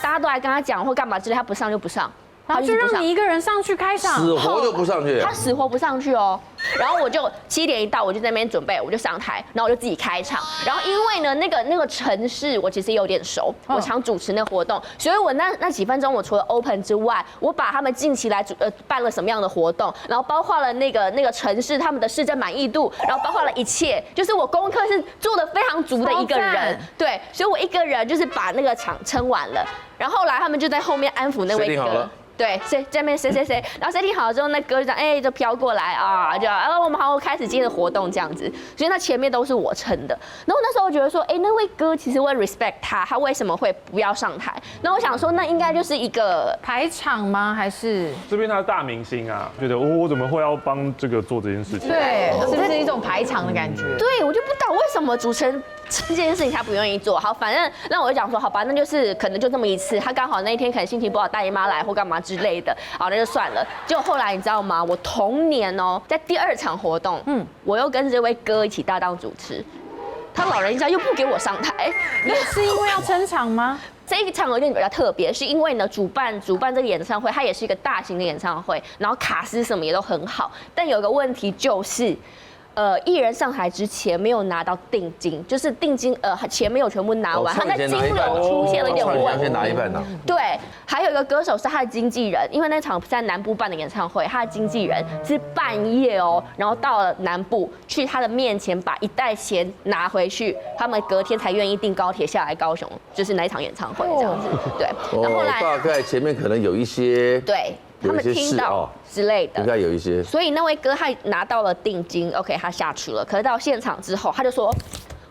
Speaker 3: 大家都来跟他讲或干嘛之类，他不上就不上。
Speaker 7: 然后就让你一个人上去开场，
Speaker 6: 死活就不上去。
Speaker 3: 他死活不上去哦。然后我就7点一到，我就在那边准备，我就上台，然后我就自己开场。然后因为呢，那个城市我其实有点熟，我常主持那个活动，所以我那几分钟，我除了 open 之外，我把他们近期来办了什么样的活动，然后包括了那个城市他们的市政满意度，然后包括了一切，就是我功课是做的非常足的一个人。对，所以我一个人就是把那个场撑完了。然后后来他们就在后面安抚那位哥。对，在那边谁，然后setting好了之后，那歌就这样，就飘过来啊，就我们好开始今天的活动这样子，所以那前面都是我撑的。然后那时候我觉得说，那位哥其实我 respect 他为什么会不要上台？那我想说，那应该就是一个
Speaker 7: 排场吗？还是
Speaker 5: 这边他是大明星啊，觉得我怎么会要帮这个做这件事情？
Speaker 7: 对，是不是一种排场的感觉？
Speaker 3: 对，我就不懂为什么主持人这件事情他不愿意做。好，反正那我就讲说，好吧，那就是可能就这么一次，他刚好那一天可能心情不好，大姨妈来或干嘛之类的，好，那就算了。结果后来你知道吗？我同年在第2场活动，我又跟这位哥一起搭档主持，他老人家又不给我上台，
Speaker 7: 也是因为要撑场吗？
Speaker 3: 这一场有点比较特别，是因为呢，主办这个演唱会，它也是一个大型的演唱会，然后卡司什么也都很好，但有个问题就是。艺人上台之前没有拿到定金，就是定金钱没有全部拿完，他在金流出现了一点问题。
Speaker 6: 先拿一半呢？
Speaker 3: 对，还有一个歌手是他的经纪人，因为那场在南部办的演唱会，他的经纪人是半夜然后到了南部去他的面前把一袋钱拿回去，他们隔天才愿意订高铁下来高雄，就是那一场演唱会这样子。对，然后后来
Speaker 6: 大概前面可能有一些
Speaker 3: 对。他们听到之类的，
Speaker 6: 应该有一些。
Speaker 3: 所以那位哥他拿到了定金 ，OK， 他下去了。可是到现场之后，他就说：“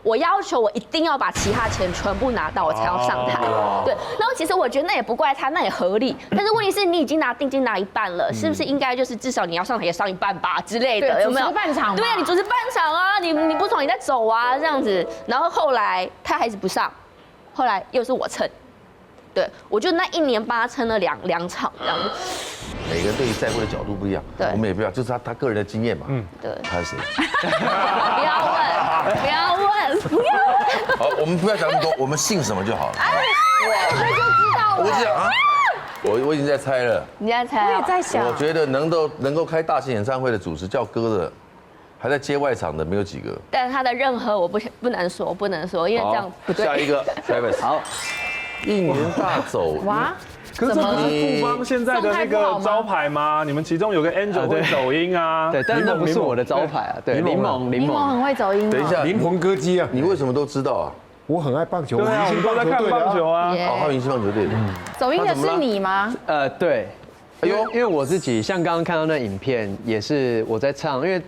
Speaker 3: 我要求我一定要把其他钱全部拿到，我才要上台。”对。然后其实我觉得那也不怪他，那也合理。但是问题是你已经拿定金拿一半了，是不是应该就是至少你要上台也上一半吧之类的？有没有？
Speaker 7: 主持半场。
Speaker 3: 对啊，你主持半场啊，你不爽你再走啊这样子。然后后来他还是不上，后来又是我撑。对，我就那1年帮他撑了两场这样子。
Speaker 6: 每个人对于在乎的角度不一样，
Speaker 3: 对，
Speaker 6: 我们也不要，就是他个人的经验嘛。
Speaker 3: 对。
Speaker 6: 他是谁？
Speaker 3: 不要问。
Speaker 6: 好，我们不要讲那么多，我们姓什么就好了。
Speaker 7: 我就知道了。
Speaker 6: 我讲啊，我已经在猜了。
Speaker 3: 你在猜？
Speaker 7: 我也在想。
Speaker 6: 我觉得能够开大型演唱会的主持叫哥的，还在接外场的没有几个。
Speaker 3: 但是他的任何我不能说，因为这样不对。
Speaker 6: 下一个 ，Travis。好。应援大走哇！
Speaker 5: 可是这不是富邦现在的那个招牌吗？你们其中有个 Angel 会走音啊。
Speaker 4: 对，但是那不是我的招牌啊。对，柠檬
Speaker 7: 很会走音。
Speaker 6: 等一下，
Speaker 2: 灵魂歌姬啊！
Speaker 6: 你为什什么都知道啊？
Speaker 2: 我很爱棒球，
Speaker 5: 对啊，我们都在看棒球啊。
Speaker 6: 他明星棒球队的。
Speaker 7: 走音的是你吗？
Speaker 4: 对。因为我自己像刚刚看到那影片，也是我在唱，因为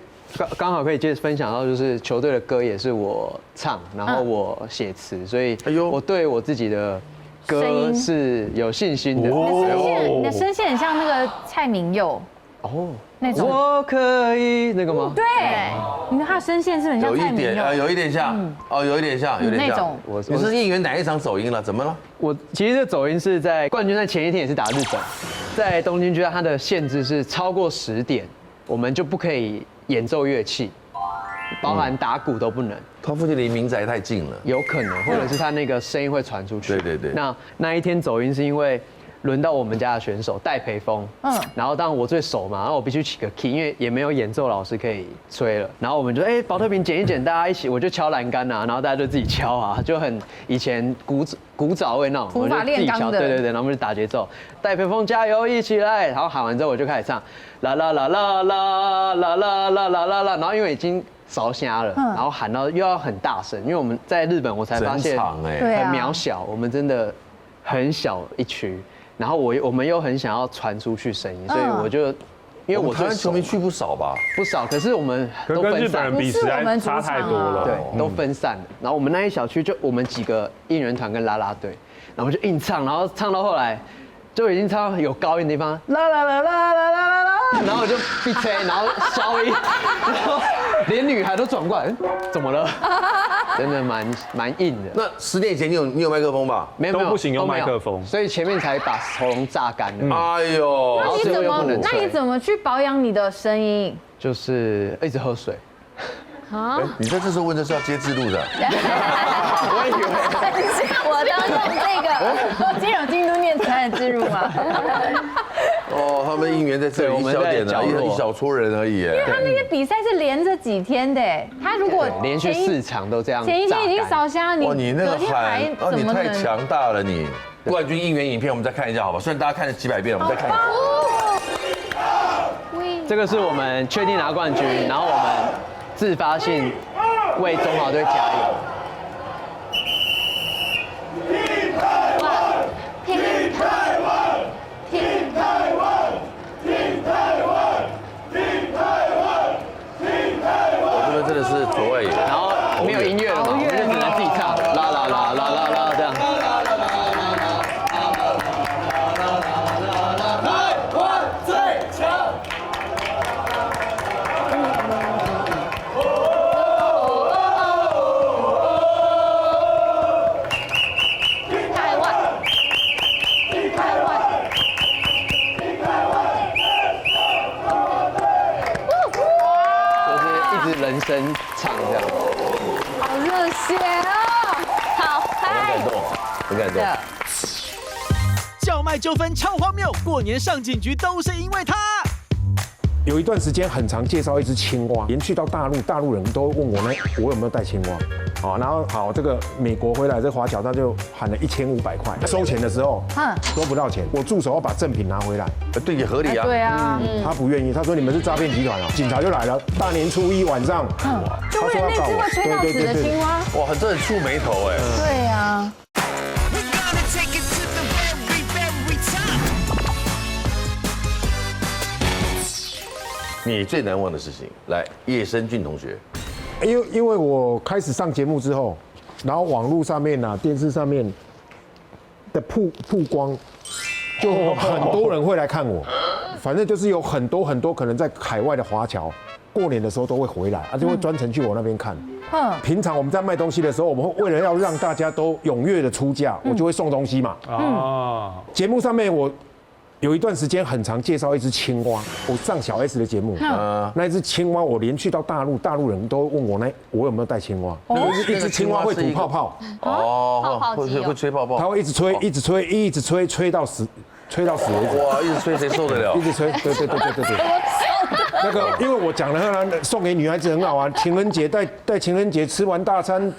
Speaker 4: 刚好可以分享到，就是球队的歌也是我唱，然后我写词，所以我对我自己的。歌是有信心的，
Speaker 7: 你的声线很像那个蔡明佑那种。
Speaker 4: 我可以那个吗？
Speaker 7: 对，你看他的声线是很像蔡明佑，
Speaker 6: 有一点像，有一点像那种。你是应援哪一场走音了？怎么了？
Speaker 4: 我其实这走音是在冠军赛前一天，也是打日本，在东京巨蛋，它的限制是超过10点，我们就不可以演奏乐器。包含打鼓都不能，
Speaker 6: 他附近离民宅太近了，
Speaker 4: 有可能，或者是他那个声音会传出去。
Speaker 6: 对。
Speaker 4: 那一天走音是因为，轮到我们家的选手戴培峰，然后当然我最熟嘛，然后我必须起个 key， 因为也没有演奏老师可以吹了，然后我们就保特瓶捡一捡，大家一起，我就敲栏杆啊，然后大家就自己敲啊，就很以前古早味那种，
Speaker 7: 土法炼钢的，
Speaker 4: 对，然后我们就打节奏，戴培峰加油，一起来，然后喊完之后我就开始唱啦啦啦啦啦啦啦啦啦啦啦，然后因为已经烧瞎了，然后喊到又要很大声，因为我们在日本我才发现很渺小，我们真的很小一区。然后我们又很想要传出去声音，所以我就，因为我
Speaker 6: 台湾球迷去不少吧，
Speaker 4: 不少，可是我们都
Speaker 5: 跟日本
Speaker 4: 分散，
Speaker 5: 人比实在差太多了，
Speaker 4: 对，都分散了。然后我们那一小区就我们几个应援团跟啦啦队，然后就硬唱，然后唱到后来就已经唱到有高音的地方，啦啦啦啦啦啦啦，然后我就闭嘴，然后消音，然后连女孩都转过来，怎么了？真的蛮硬的。
Speaker 6: 那10年前你有麦克风吧？
Speaker 4: 没有，
Speaker 5: 都不行用麦克风，
Speaker 4: 所以前面才把喉咙榨干了。
Speaker 6: 哎呦，
Speaker 7: 那你怎么去保养你的声音？
Speaker 4: 就是一直喝水。
Speaker 7: 啊？
Speaker 6: 你在这时候问的是要接自录的？
Speaker 4: 我以为
Speaker 7: 我当用这个，我今天有京都念慈庵的置入吗？
Speaker 6: 哦，他们应援在这里一小点的，一小撮人而已。因
Speaker 7: 为他那些比赛是连着几天的，他如果
Speaker 4: 连续4场都这样，
Speaker 7: 前一天已经烧瞎你，
Speaker 6: 你那个喊，你太强大了你。冠军应援影片我们再看一下好吧？虽然大家看了几百遍，我们再看一下。
Speaker 4: 这个是我们确定拿冠军，然后我们自发性为中华队加油。
Speaker 6: 真的是左外野，
Speaker 4: 然后没有音乐了嘛，我们就只能自己唱，啦啦啦啦啦啦这样。台湾最强！
Speaker 3: 台湾，台湾。
Speaker 4: 人声唱这样，
Speaker 7: 好热血哦！好，
Speaker 6: 很感动，很感动。
Speaker 1: 叫卖纠纷超荒谬，过年上警局都是因为他。
Speaker 2: 有一段时间很常介绍一只青蛙，连去到大陆，大陆人都问我我有没有带青蛙。好，然后好，这个美国回来这华侨他就喊了1500块，收钱的时候，收不到钱，我助手要把赠品拿回来，
Speaker 6: 对，也合理啊。
Speaker 7: 对啊，
Speaker 2: 他不愿意，他说你们是诈骗集团啊，警察就来了，大年初1晚上，
Speaker 7: 就为了那只会吹到死的青蛙，
Speaker 6: 哇，这很触眉头哎。
Speaker 7: 对啊。
Speaker 6: 你最难忘的事情，来，叶生俊同学。
Speaker 2: 因为我开始上节目之后，然后网络上面啊、电视上面的曝光，就很多人会来看我。反正就是有很多可能在海外的华侨，过年的时候都会回来，就会专程去我那边看。平常我们在卖东西的时候，我们会为了要让大家都踊跃的出价，我就会送东西嘛。节目上面我有一段时间很常介绍一只青蛙，我上小 S 的节目，那一只青蛙我连去到大陆，大陆人都问我有没有带青蛙，一只青蛙会吐泡泡，
Speaker 6: 会吹泡泡，
Speaker 2: 它会一直吹，吹到死为止。
Speaker 6: 哇，一直吹谁受得了？
Speaker 2: 一直吹，对。那个，因为我讲了，送给女孩子很好玩，情人节带情人节吃完大餐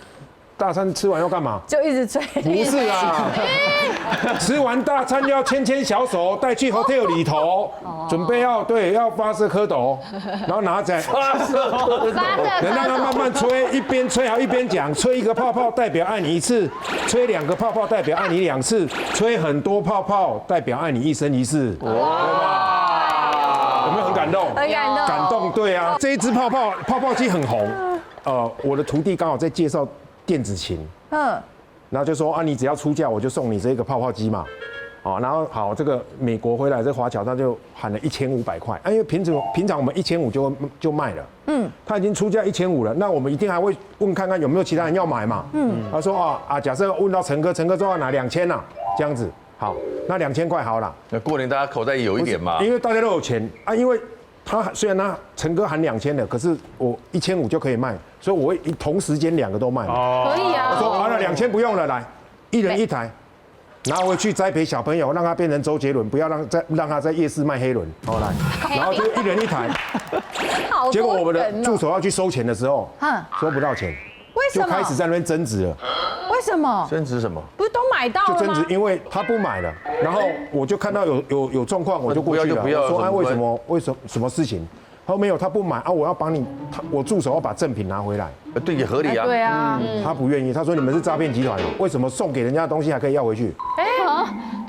Speaker 2: 吃完要干嘛？
Speaker 7: 就一直吹。
Speaker 2: 不是啊，吃完大餐要牵小手，带去 hotel 里头，准备要发射蝌蚪，然后拿起来，能让它慢慢吹，一边吹好一边讲，吹1个泡泡代表爱你1次，吹2个泡泡代表爱你2次，吹很多泡泡代表爱你1生1世。哇，有没有很感动？
Speaker 7: 很感动。
Speaker 2: 感动，对啊，这一支泡泡机很红。我的徒弟刚好在介绍电子琴，然后就说你只要出价，我就送你这个泡泡机嘛，然后好，这个美国回来这华侨他就喊了1500块，因为平常我们1500就卖了，他已经出价1500了，那我们一定还会问看看有没有其他人要买嘛，他说假设问到陈哥说要拿2000啊，这样子，好，那2000块好了，
Speaker 6: 那过年大家口袋有一点嘛，
Speaker 2: 因为大家都有钱啊，因为他虽然陈哥喊2000的，可是我1500就可以卖，所以我会同时间2个都卖。可
Speaker 7: 以啊。
Speaker 2: 我说好了，2000不用了，来，1人1台，拿回去栽培小朋友，让他变成周杰伦，不要让他在夜市卖黑轮。好来，然后就一人一台。结果我们的助手要去收钱的时候，收不到钱，
Speaker 7: 为什么？
Speaker 2: 就开始在那边争执了。
Speaker 7: 为什么？
Speaker 6: 争执什么？
Speaker 7: 不是都买到了吗？
Speaker 2: 就争执，因为他不买了，然后我就看到有状况，我就过去了。我说为什么什么事情？他说没有，他不买啊，我要帮你，我助手要把赠品拿回来。
Speaker 6: 对，也合理啊。
Speaker 7: 对啊，
Speaker 2: 他不愿意，他说你们是诈骗集团，为什么送给人家的东西还可以要回去？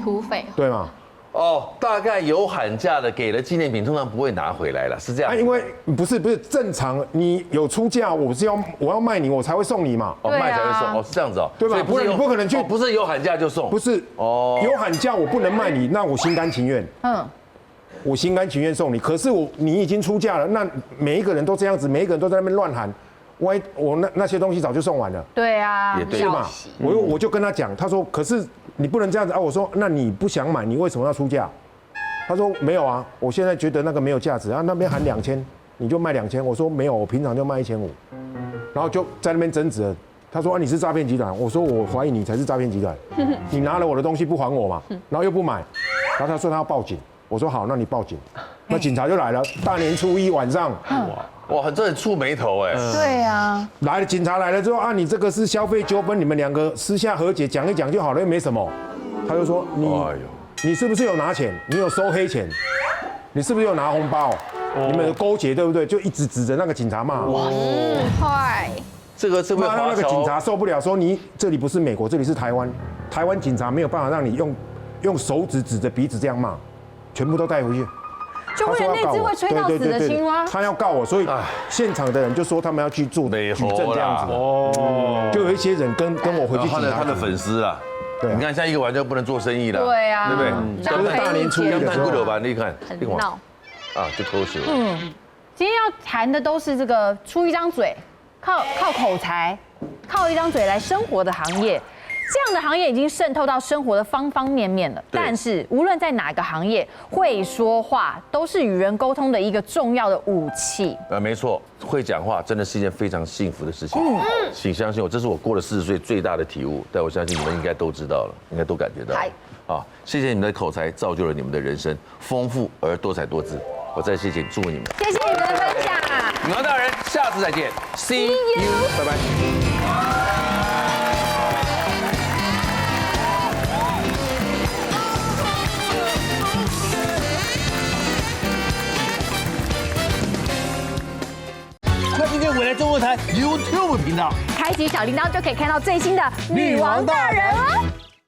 Speaker 3: 土匪。
Speaker 2: 对吗？
Speaker 6: 哦，大概有喊价的给了纪念品，通常不会拿回来了，是这样。
Speaker 2: 因为不是正常，你有出价，我要卖你，我才会送你嘛。
Speaker 6: 哦，卖才会送，哦，是这样子哦，
Speaker 2: 对吧？不然你不可能去，
Speaker 6: 不是有喊价就送，
Speaker 2: 不是哦，有喊价我不能卖你，那我心甘情愿。我心甘情愿送你，可是你已经出价了，那每一个人都这样子，每一个人都在那边乱喊，我那些东西早就送完了。
Speaker 7: 对啊，
Speaker 6: 也对
Speaker 2: 是嘛？我就跟他讲，他说可是你不能这样子啊。我说那你不想买，你为什么要出价？他说没有啊，我现在觉得那个没有价值啊，那边喊2000，你就卖2000。我说没有，我平常就卖1500，然后就在那边争执了。他说你是诈骗集团，我说我怀疑你才是诈骗集团，你拿了我的东西不还我嘛，然后又不买，然后他说他要报警。我说好，那你报警。那警察就来了。大年初1晚上，
Speaker 6: 哇，这很触眉头哎。
Speaker 7: 对啊，
Speaker 2: 来了，警察来了之后啊，你这个是消费纠纷，你们2个私下和解讲一讲就好了，又没什么。他就说你是不是有拿钱？你有收黑钱？你是不是有拿红包？你们有勾结对不对？就一直指着那个警察骂。哇，
Speaker 7: 坏。
Speaker 6: 这个
Speaker 2: 骂到那个警察受不了，说你这里不是美国，这里是台湾，台湾警察没有办法让你用手指指着鼻子这样骂。全部都带回去，
Speaker 7: 就为了那只会吹到死的青蛙，
Speaker 2: 他要告我，所以现场的人就说他们要去做举证这样子，就有一些人跟我回去警察
Speaker 6: 他的粉丝啊，
Speaker 2: 对，
Speaker 6: 你看像1个晚就不能做生意了，
Speaker 7: 对啊，
Speaker 6: 对不对？
Speaker 2: 就是大年初1的时候，
Speaker 6: 你看，
Speaker 3: 很闹
Speaker 6: 就偷袭了。
Speaker 7: 今天要谈的都是这个出一张嘴，靠口才，靠一张嘴来生活的行业。这样的行业已经渗透到生活的方方面面了。但是无论在哪个行业，会说话都是与人沟通的一个重要的武器。
Speaker 6: 没错，会讲话真的是一件非常幸福的事情。请相信我，这是我过了40岁最大的体悟。但我相信你们应该都知道了，应该都感觉到了。谢谢你们的口才，造就了你们的人生丰富而多彩多姿。我再谢谢祝福你们，
Speaker 7: 谢谢你们的分享。
Speaker 6: 女王大人，下次再见 ，See you， 拜拜。快订阅未来中文台 YouTube 频道，
Speaker 7: 开启小铃铛就可以看到最新的女王大人哦。